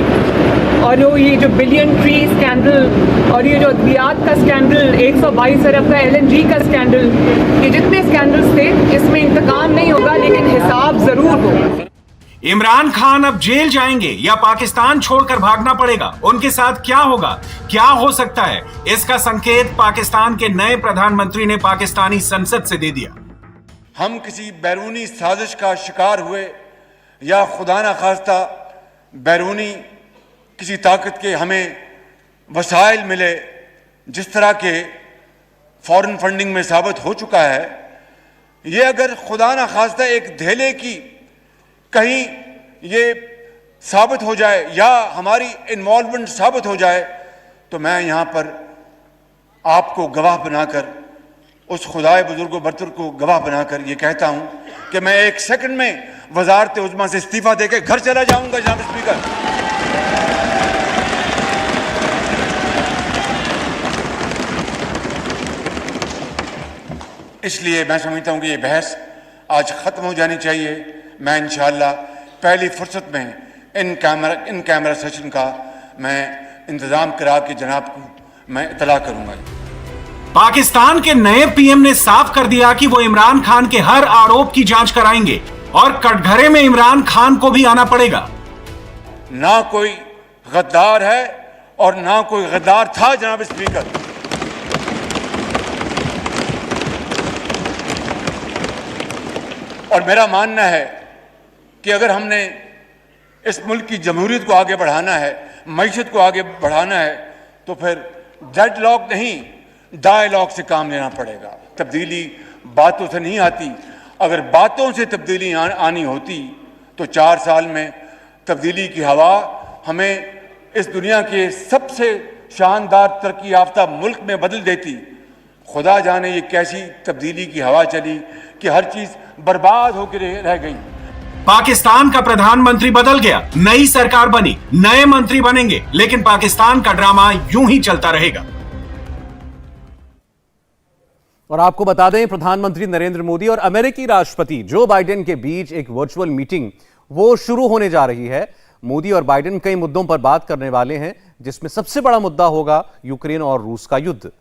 और ये जो बिलियन ट्री स्कैंडल और ये जो अद्वियात का स्कैंडल, 122 अरब का LNG का स्कैंडल, ये जितने स्कैंडल्स थे, इसमें इंतकाम नहीं होगा लेकिन हिसाब जरूर होगा। इमरान खान अब जेल जाएंगे या पाकिस्तान छोड़कर भागना पड़ेगा? उनके साथ क्या होगा, क्या हो सकता है, इसका संकेत पाकिस्तान के नए प्रधानमंत्री ने पाकिस्तानी संसद से दे दिया। हम किसी बैरूनी साजिश का शिकार हुए या खुदा न खास्ता बैरूनी किसी ताकत के हमें वसाइल मिले, जिस तरह के फॉरेन फंडिंग में साबित हो चुका है, ये अगर खुदा ना खास्ता एक धेले की कहीं ये साबित हो जाए या हमारी इन्वॉल्वमेंट साबित हो जाए, तो मैं यहाँ पर आपको गवाह बनाकर, उस खुदाए बुजुर्ग बरतर को गवाह बनाकर ये कहता हूँ कि मैं 1 सेकंड में वजारत उज़्मा से इस्तीफा देकर घर चला जाऊंगा जनाब स्पीकर। इसलिए मैं समझता हूँ कि ये बहस आज ख़त्म हो जानी चाहिए। मैं इंशाअल्लाह पहली फुर्सत में इन कैमरा सेशन का मैं इंतज़ाम करा के जनाब को मैं इतला करूँगा। पाकिस्तान के नए पीएम ने साफ कर दिया कि वो इमरान खान के हर आरोप की जांच कराएंगे और कटघरे में इमरान खान को भी आना पड़ेगा। ना कोई गद्दार है और ना कोई गद्दार था जनाब स्पीकर। और मेरा मानना है कि अगर हमने इस मुल्क की जमहूरियत को आगे बढ़ाना है, मईशत को आगे बढ़ाना है, तो फिर डेडलॉक नहीं, डायलॉग से काम लेना पड़ेगा। तब्दीली बातों से नहीं आती। अगर बातों से तब्दीली आनी होती तो 4 साल में तब्दीली की हवा हमें इस दुनिया के सबसे शानदार तरक्की याफ्ता मुल्क में बदल देती। खुदा जाने ये कैसी तब्दीली की हवा चली कि हर चीज बर्बाद होकर रह गई। पाकिस्तान का प्रधानमंत्री बदल गया, नई सरकार बनी, नए मंत्री बनेंगे, लेकिन पाकिस्तान का ड्रामा यूं ही चलता रहेगा। और आपको बता दें, प्रधानमंत्री नरेंद्र मोदी और अमेरिकी राष्ट्रपति जो बाइडेन के बीच एक वर्चुअल मीटिंग वो शुरू होने जा रही है। मोदी और बाइडेन कई मुद्दों पर बात करने वाले हैं, जिसमें सबसे बड़ा मुद्दा होगा यूक्रेन और रूस का युद्ध।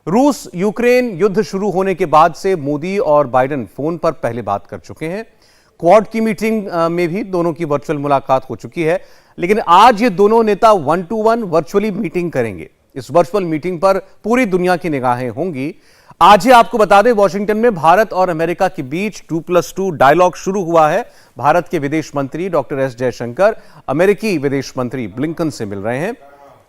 रूस यूक्रेन युद्ध शुरू होने के बाद से मोदी और बाइडेन फोन पर पहले बात कर चुके हैं। क्वाड की मीटिंग में भी दोनों की वर्चुअल मुलाकात हो चुकी है, लेकिन आज ये दोनों नेता 1-to-1 वर्चुअली मीटिंग करेंगे। इस वर्चुअल मीटिंग पर पूरी दुनिया की निगाहें होंगी। आज ही आपको बता दें, वॉशिंगटन में भारत और अमेरिका के बीच 2+2 डायलॉग शुरू हुआ है। भारत के विदेश मंत्री डॉक्टर एस जयशंकर अमेरिकी विदेश मंत्री ब्लिंकन से मिल रहे हैं।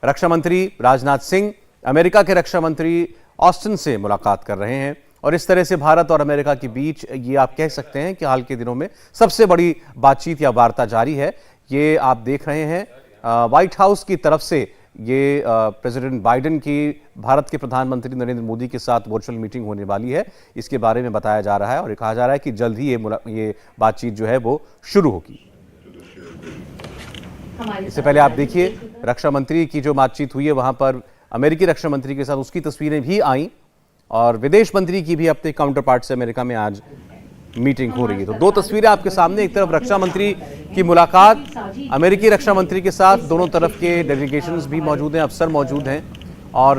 रक्षा मंत्री राजनाथ सिंह अमेरिका के रक्षा मंत्री ऑस्टिन से मुलाकात कर रहे हैं। और इस तरह से भारत और अमेरिका के बीच ये आप कह सकते हैं कि हाल के दिनों में सबसे बड़ी बातचीत या वार्ता जारी है। ये आप देख रहे हैं व्हाइट हाउस की तरफ से ये प्रेसिडेंट बाइडेन की भारत के प्रधानमंत्री नरेंद्र मोदी के साथ वर्चुअल मीटिंग होने वाली है, इसके बारे में बताया जा रहा है और कहा जा रहा है कि जल्द ही ये बातचीत जो है वो शुरू होगी। इससे पहले आप देखिए, रक्षा मंत्री की जो बातचीत हुई है वहां पर अमेरिकी रक्षा मंत्री के साथ उसकी तस्वीरें भी आई और विदेश मंत्री की भी अपने काउंटर पार्ट से अमेरिका में आज मीटिंग हो रही है। तो 2 तस्वीरें आपके सामने, एक तरफ रक्षा मंत्री की मुलाकात अमेरिकी रक्षा मंत्री के साथ, दोनों तरफ के डेलीगेशंस भी मौजूद हैं, अफसर मौजूद हैं और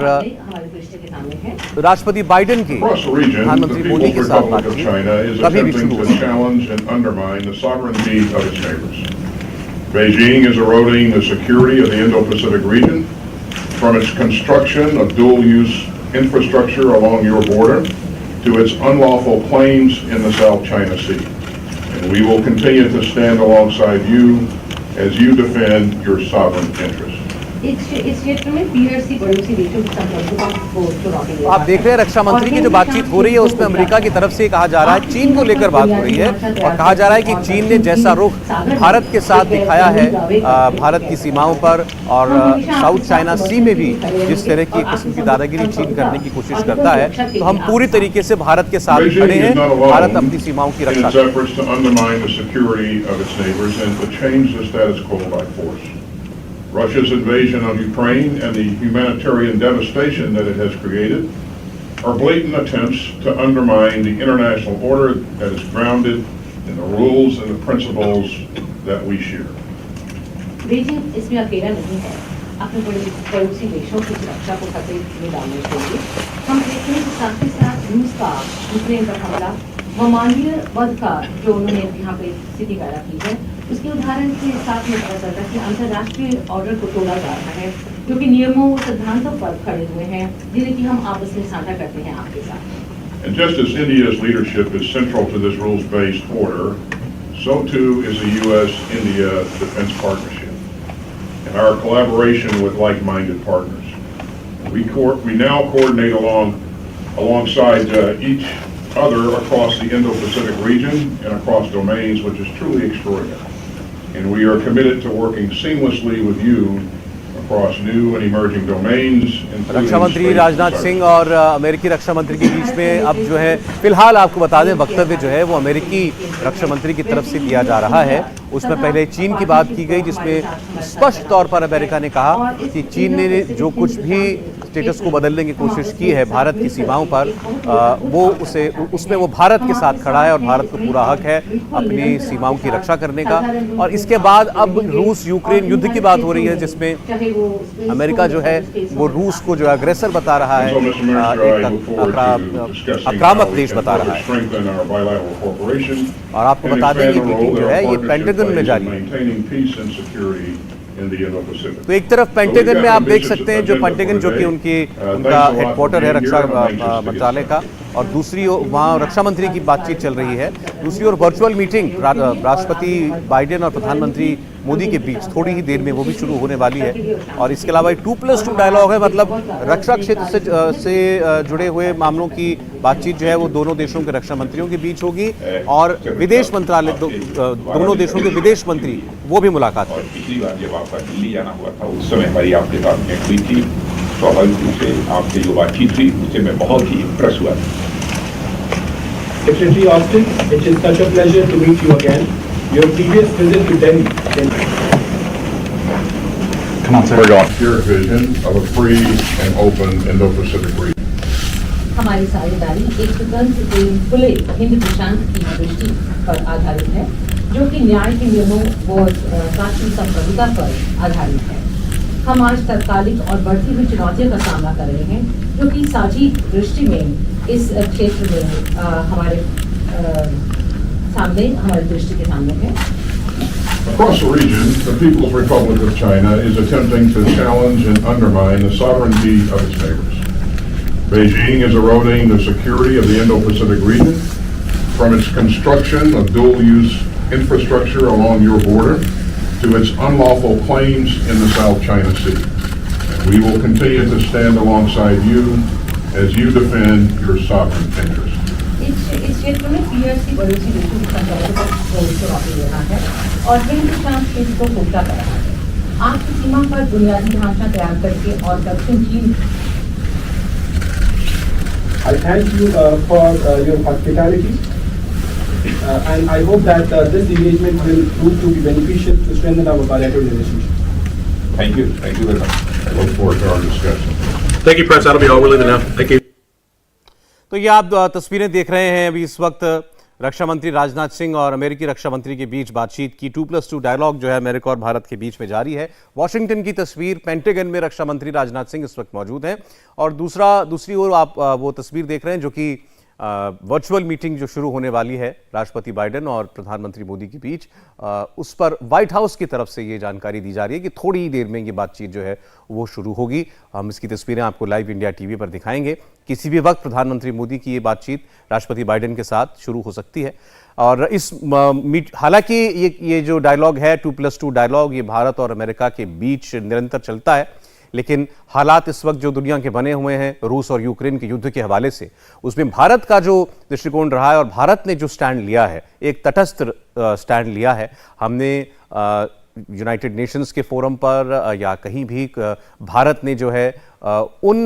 राष्ट्रपति बाइडेन की प्रधानमंत्री मोदी के साथ बातचीत कभी भी शुरू Beijing is eroding the security of the Indo-Pacific region from its construction of dual-use infrastructure along your border to its unlawful claims in the South China Sea. And we will continue to stand alongside you as you defend your sovereign interests. आप देख रहे हैं रक्षा मंत्री की जो बातचीत हो रही है उसमें अमेरिका की तरफ से कहा जा रहा है, चीन को लेकर बात हो रही है और कहा जा रहा है कि चीन ने जैसा रुख भारत के साथ दिखाया है भारत की सीमाओं पर और साउथ चाइना सी में भी जिस तरह की किस्म की दादागिरी चीन करने की कोशिश करता है, तो हम पूरी तरीके से भारत के साथ खड़े हैं। भारत अपनी सीमाओं की रक्षा Russia's invasion of Ukraine and the humanitarian devastation that it has created are blatant attempts to undermine the international order that is grounded in the rules and the principles that we share. Beijing इसमें अकेला नहीं है, अपने पड़ोसी देशों की सुरक्षा को खतरे में डालने के लिए हम देखते हैं कि साथ ही साथ रूस का यूक्रेन पर हमला व मानवीय वध का जो उन्होंने यहाँ पे स्थिति पैदा की है, उसके उदाहरण के साथ में पता चलता है कि अंतर्राष्ट्रीय ऑर्डर को तोड़ा जा रहा है, जो कि नियमों और सिद्धांतों पर खड़े हुए हैं, जिन्हें कि हम आपस में साझा करते हैं आपके साथ। And just as India's leadership is central to this rules-based order, so too is the U.S.-India defense partnership and our collaboration with like-minded partners. We now coordinate alongside each other across the Indo-Pacific region and across domains, which is truly extraordinary. And we are committed to working seamlessly with you across new and emerging domains. रक्षा मंत्री राजनाथ सिंह और अमेरिकी रक्षा मंत्री के बीच में अब जो है फिलहाल आपको बता दें वक्तव्य जो है वो अमेरिकी रक्षा मंत्री की तरफ से दिया जा रहा है। उसमें पहले चीन की बात की गई जिसमें स्पष्ट तौर पर अमेरिका ने कहा कि चीन ने जो कुछ भी स्टेटस को बदलने की कोशिश की है भारत की सीमाओं पर वो उसमें वो भारत के साथ खड़ा है और भारत को पूरा हक है अपनी सीमाओं की रक्षा करने का। और इसके बाद अब रूस यूक्रेन युद्ध की बात हो रही है जिसमें अमेरिका जो है वो रूस को जो अग्रेसर बता रहा है, एक आक्रामक देश बता रहा है। और आपको बता दें ये मीटिंग जो है ये पेंटागन में जारी है। तो एक तरफ पेंटागन में आप देख सकते हैं जो पेंटागन जो कि उनका हेडक्वार्टर है रक्षा मंत्रालय का, और दूसरी ओर वहाँ रक्षा मंत्री की बातचीत चल रही है। दूसरी ओर वर्चुअल मीटिंग राष्ट्रपति बाइडेन और प्रधानमंत्री मोदी के बीच थोड़ी ही देर में वो भी शुरू होने वाली है। और इसके अलावा 2+2 डायलॉग है, मतलब रक्षा क्षेत्र से जुड़े हुए मामलों की बातचीत जो है वो दोनों देशों के रक्षा मंत्रियों के बीच होगी और विदेश मंत्रालय दोनों देशों के विदेश मंत्री वो भी मुलाकात करेंगे। पिछली बार जब आपका दिल्ली जाना हुआ था उस समय हमारी आपके साथ में हुई थी, स्वाभाविक रूप से आपसे जो बातचीत थी उससे मैं बहुत ही इम्प्रेस हुआ था। Secretary Austin, it is such a pleasure to meet you again. Your previous visit to Delhi. Come on, sir. We're going. Your vision of a free and open Indo-Pacific region. हमारी साझेदारी एक स्वतंत्र एवं खुले हिंद प्रशांत की दृष्टि पर आधारित है जो कि न्याय के नियमों व शांति संप्रभुता पर आधारित है। हम आज तत्कालिक और बढ़ती हुई चुनौतियों का सामना कर रहे हैं जो कि साझी दृष्टि में इस क्षेत्र में हमारे दृष्टि के सामने है। Across the region, the People's Republic of China is attempting to challenge and undermine the sovereignty of its neighbors. Beijing is eroding the security of the Indo-Pacific region from its construction of dual-use infrastructure along your border to its unlawful claims in the South China Sea. We will continue to stand alongside you as you defend your sovereign interests. इस क्षेत्र में PRC पड़ोसी देशों की संचालन को चुनौती दे रहा है और हिंद प्रशांत क्षेत्र को खोखला कर रहा है। आपकी सीमा पर बुनियादी ढांचा तैयार करके और दक्षिण चीन I thank you for your hospitality and I hope that this engagement will prove to be beneficial to strengthen our bilateral relationship. Thank you very much. I look forward to our discussion. Thank you, Press. That'll be all. We're leaving now. Thank you. तो ये आप तस्वीरें देख रहे हैं अभी इस वक्त रक्षा मंत्री राजनाथ सिंह और अमेरिकी रक्षा मंत्री के बीच बातचीत की 2+2 डायलॉग जो है अमेरिका और भारत के बीच में जारी है। वॉशिंगटन की तस्वीर, पेंटागन में रक्षा मंत्री राजनाथ सिंह इस वक्त मौजूद हैं और दूसरी ओर आप वो तस्वीर देख रहे हैं जो कि वर्चुअल मीटिंग जो शुरू होने वाली है राष्ट्रपति बाइडेन और प्रधानमंत्री मोदी के बीच, उस पर व्हाइट हाउस की तरफ से ये जानकारी दी जा रही है कि थोड़ी ही देर में ये बातचीत जो है वो शुरू होगी। हम इसकी तस्वीरें आपको लाइव इंडिया टीवी पर दिखाएंगे। किसी भी वक्त प्रधानमंत्री मोदी की ये बातचीत राष्ट्रपति बाइडेन के साथ शुरू हो सकती है। और इस हालांकि ये जो डायलॉग है 2+2 डायलॉग ये भारत और अमेरिका के बीच निरंतर चलता है, लेकिन हालात इस वक्त जो दुनिया के बने हुए हैं रूस और यूक्रेन के युद्ध के हवाले से, उसमें भारत का जो दृष्टिकोण रहा है और भारत ने जो स्टैंड लिया है, एक तटस्थ स्टैंड लिया है। हमने यूनाइटेड नेशंस के फोरम पर या कहीं भी भारत ने जो है उन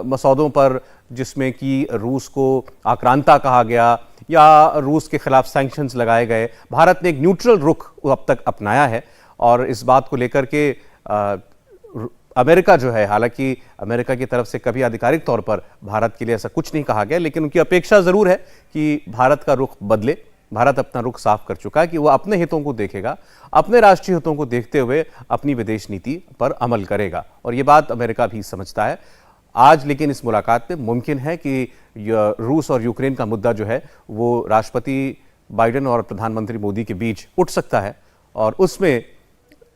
मसौदों पर जिसमें कि रूस को आक्रांता कहा गया या रूस के खिलाफ सैंक्शंस लगाए गए, भारत ने एक न्यूट्रल रुख अब तक अपनाया है। और इस बात को लेकर के अमेरिका जो है, हालांकि अमेरिका की तरफ से कभी आधिकारिक तौर पर भारत के लिए ऐसा कुछ नहीं कहा गया, लेकिन उनकी अपेक्षा जरूर है कि भारत का रुख बदले। भारत अपना रुख साफ कर चुका है कि वो अपने हितों को देखेगा, अपने राष्ट्रीय हितों को देखते हुए अपनी विदेश नीति पर अमल करेगा और ये बात अमेरिका भी समझता है आज। लेकिन इस मुलाकात में मुमकिन है कि रूस और यूक्रेन का मुद्दा जो है वो राष्ट्रपति बाइडेन और प्रधानमंत्री मोदी के बीच उठ सकता है और उसमें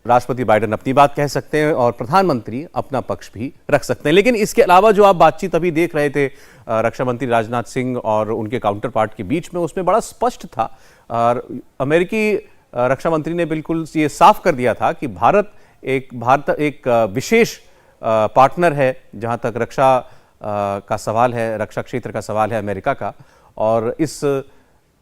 राष्ट्रपति बाइडेन अपनी बात कह सकते हैं और प्रधानमंत्री अपना पक्ष भी रख सकते हैं। लेकिन इसके अलावा जो आप बातचीत अभी देख रहे थे रक्षा मंत्री राजनाथ सिंह और उनके काउंटर पार्ट के बीच में, उसमें बड़ा स्पष्ट था और अमेरिकी रक्षा मंत्री ने बिल्कुल ये साफ कर दिया था कि भारत एक विशेष पार्टनर है जहां तक रक्षा का सवाल है, रक्षा क्षेत्र का सवाल है अमेरिका का, और इस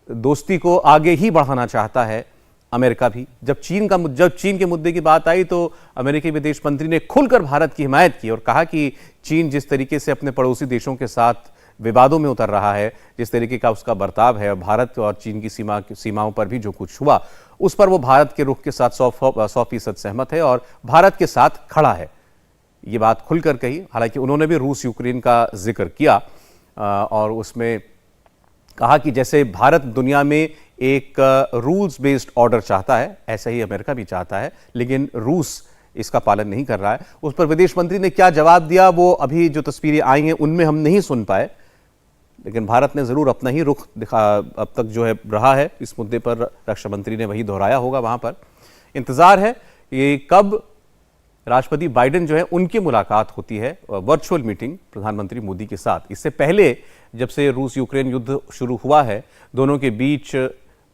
दोस्ती को आगे ही बढ़ाना चाहता है अमेरिका भी। जब चीन के मुद्दे की बात आई तो अमेरिकी विदेश मंत्री ने खुलकर भारत की हिमायत की और कहा कि चीन जिस तरीके से अपने पड़ोसी देशों के साथ विवादों में उतर रहा है, जिस तरीके का उसका बर्ताव है, भारत और चीन की सीमाओं पर भी जो कुछ हुआ उस पर वो भारत के रुख के साथ 100% सहमत है और भारत के साथ खड़ा है। ये बात खुलकर कही। हालांकि उन्होंने भी रूस यूक्रेन का जिक्र किया और उसमें कहा कि जैसे भारत दुनिया में एक रूल्स बेस्ड ऑर्डर चाहता है, ऐसा ही अमेरिका भी चाहता है, लेकिन रूस इसका पालन नहीं कर रहा है। उस पर विदेश मंत्री ने क्या जवाब दिया वो अभी जो तस्वीरें आई हैं उनमें हम नहीं सुन पाए, लेकिन भारत ने जरूर अपना ही रुख दिखा अब तक जो है रहा है इस मुद्दे पर। रक्षा मंत्री ने वही दोहराया होगा वहां पर। इंतजार है कि कब राष्ट्रपति बाइडेन जो है उनकी मुलाकात होती है, वर्चुअल मीटिंग प्रधानमंत्री मोदी के साथ। इससे पहले जब से रूस यूक्रेन युद्ध शुरू हुआ है दोनों के बीच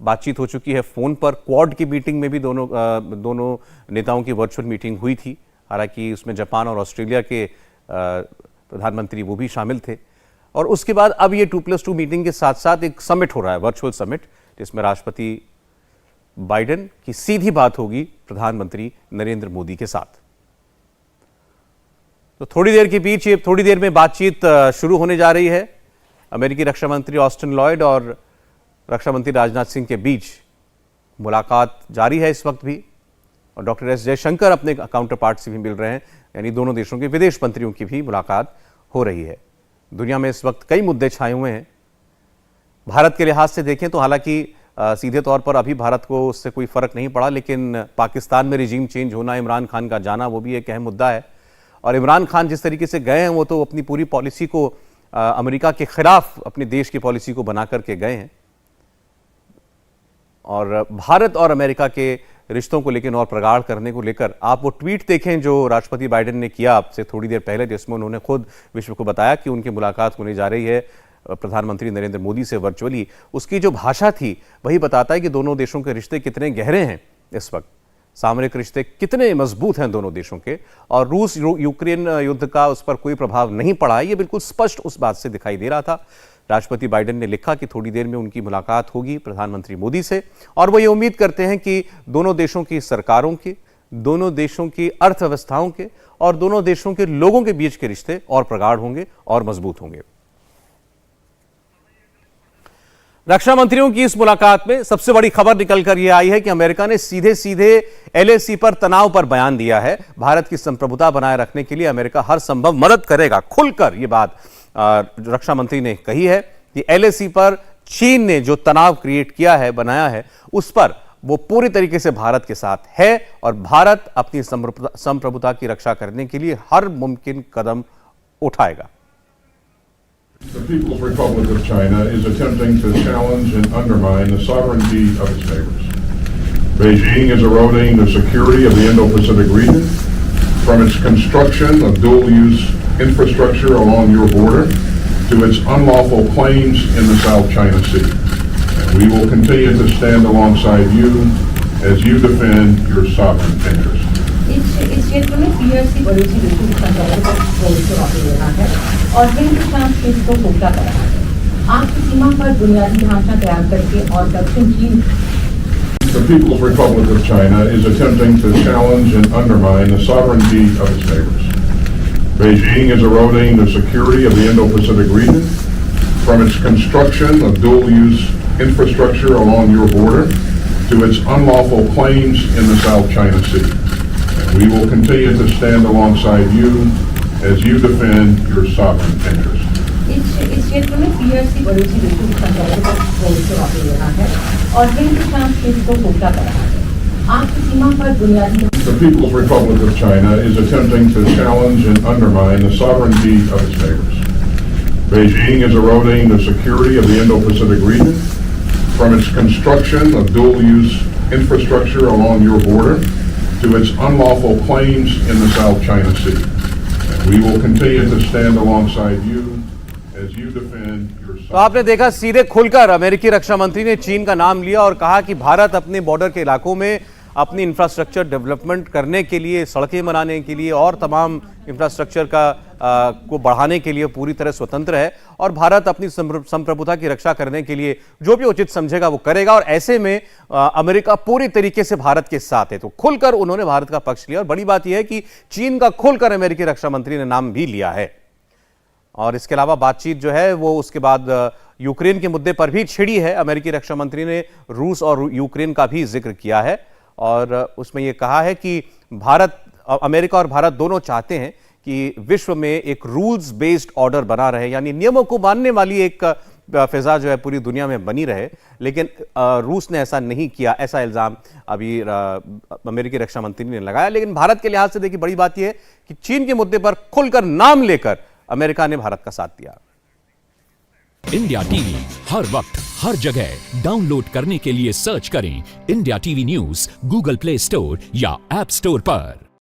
बातचीत हो चुकी है फोन पर। क्वाड की मीटिंग में भी दोनों नेताओं की वर्चुअल मीटिंग हुई थी। हालांकि उसमें जापान और ऑस्ट्रेलिया के प्रधानमंत्री वो भी शामिल थे। और उसके बाद अब ये 2+2 मीटिंग के साथ साथ एक समिट हो रहा है, वर्चुअल समिट, जिसमें राष्ट्रपति बाइडेन की सीधी बात होगी प्रधानमंत्री नरेंद्र मोदी के साथ। तो थोड़ी देर में बातचीत शुरू होने जा रही है। अमेरिकी रक्षा मंत्री ऑस्टिन लॉयड और रक्षा मंत्री राजनाथ सिंह के बीच मुलाकात जारी है इस वक्त भी, और डॉक्टर एस जयशंकर अपने काउंटर पार्ट से भी मिल रहे हैं, यानी दोनों देशों के विदेश मंत्रियों की भी मुलाकात हो रही है। दुनिया में इस वक्त कई मुद्दे छाए हुए हैं। भारत के लिहाज से देखें तो हालांकि सीधे तौर पर अभी भारत को उससे कोई फर्क नहीं पड़ा, लेकिन पाकिस्तान में रिजीम चेंज होना, इमरान खान का जाना, वो भी एक अहम मुद्दा है। और इमरान खान जिस तरीके से गए हैं वो तो अपनी पूरी पॉलिसी को अमेरिका के खिलाफ अपने देश की पॉलिसी को बना करके गए हैं। और भारत और अमेरिका के रिश्तों को लेकर और प्रगाढ़ करने को लेकर आप वो ट्वीट देखें जो राष्ट्रपति बाइडेन ने किया आपसे थोड़ी देर पहले, जिसमें उन्होंने खुद विश्व को बताया कि उनकी मुलाकात होने जा रही है प्रधानमंत्री नरेंद्र मोदी से वर्चुअली। उसकी जो भाषा थी वही बताता है कि दोनों देशों के रिश्ते कितने गहरे हैं इस वक्त, सामरिक रिश्ते कितने मजबूत हैं दोनों देशों के, और रूस यूक्रेन युद्ध का उस पर कोई प्रभाव नहीं पड़ा। ये बिल्कुल स्पष्ट उस बात से दिखाई दे रहा था। राष्ट्रपति बाइडेन ने लिखा कि थोड़ी देर में उनकी मुलाकात होगी प्रधानमंत्री मोदी से, और वो ये उम्मीद करते हैं कि दोनों देशों की सरकारों के, दोनों देशों की अर्थव्यवस्थाओं के और दोनों देशों के लोगों के बीच के रिश्ते और प्रगाढ़ होंगे और मजबूत होंगे। रक्षा मंत्रियों की इस मुलाकात में सबसे बड़ी खबर निकलकर यह आई है कि अमेरिका ने सीधे सीधे एलएसी पर तनाव पर बयान दिया है। भारत की संप्रभुता बनाए रखने के लिए अमेरिका हर संभव मदद करेगा। खुलकर यह बात रक्षा मंत्री ने कही है कि एलएसी पर चीन ने जो तनाव क्रिएट किया है, बनाया है, उस पर वो पूरी तरीके से भारत के साथ है और भारत अपनी संप्रभुता की रक्षा करने के लिए हर मुमकिन कदम उठाएगा। The People's Republic of China is attempting to challenge and undermine the sovereignty of its neighbors. Beijing is eroding the security of the Indo-Pacific region from its construction of dual-use infrastructure along your border to its unlawful claims in the South China Sea. And we will continue to stand alongside you as you defend your sovereign interests. इस क्षेत्र में PRC पड़ोसी देशों की संचालन पर वापस लेना है और हिंदुस्तान क्षेत्र को खोखला करना है। आपकी सीमा पर बुनियादी ढांचा तैयार करके और दक्षिण चीन। The People's Republic of China is attempting to challenge and undermine the sovereignty of its neighbors. Beijing is eroding the security of the Indo-Pacific region from its construction of dual-use infrastructure along your border to its unlawful claims in the South China Sea. We will continue to stand alongside you as you defend your sovereign interests. इस क्षेत्र में PRC पड़ोसी देशों की संचालन पर वापस लेना है और हिंदुस्तान क्षेत्र को खोखला करना है। आपकी सीमा पर बुनियादी। The People's Republic of China is attempting to challenge and undermine the sovereignty of its neighbors. Beijing is eroding the security of the Indo-Pacific region from its construction of dual-use infrastructure along your border to its unlawful claims in the South China Sea. And we will continue to stand alongside you as you defend your sovereignty. तो आपने देखा सीधे खुलकर अमेरिकी रक्षा मंत्री ने चीन का नाम लिया और कहा कि भारत अपने बॉर्डर के इलाकों में अपनी इंफ्रास्ट्रक्चर डेवलपमेंट करने के लिए, सड़कें बनाने के लिए और तमाम इंफ्रास्ट्रक्चर को बढ़ाने के लिए पूरी तरह स्वतंत्र है और भारत अपनी संप्रभुता की रक्षा करने के लिए जो भी उचित समझेगा वो करेगा। और ऐसे में अमेरिका पूरी तरीके से भारत के साथ है, तो खुलकर उन्होंने भारत का पक्ष लिया। और बड़ी बात यह है कि चीन का खुलकर अमेरिकी रक्षा मंत्री ने नाम भी लिया है। और इसके अलावा बातचीत जो है वो उसके बाद यूक्रेन के मुद्दे पर भी छिड़ी है। अमेरिकी रक्षा मंत्री ने रूस और यूक्रेन का भी जिक्र किया है और उसमें यह कहा है कि अमेरिका और भारत दोनों चाहते हैं कि विश्व में एक रूल्स बेस्ड ऑर्डर बना रहे, यानी नियमों को मानने वाली एक फिजा जो है पूरी दुनिया में बनी रहे। लेकिन रूस ने ऐसा नहीं किया, ऐसा इल्जाम अभी अमेरिकी रक्षा मंत्री ने लगाया। लेकिन भारत के लिहाज से देखिए बड़ी बात यह है कि चीन के मुद्दे पर खुलकर नाम लेकर अमेरिका ने भारत का साथ दिया। इंडिया टीवी हर वक्त हर जगह डाउनलोड करने के लिए सर्च करें India TV news Google play store या ऐप स्टोर पर।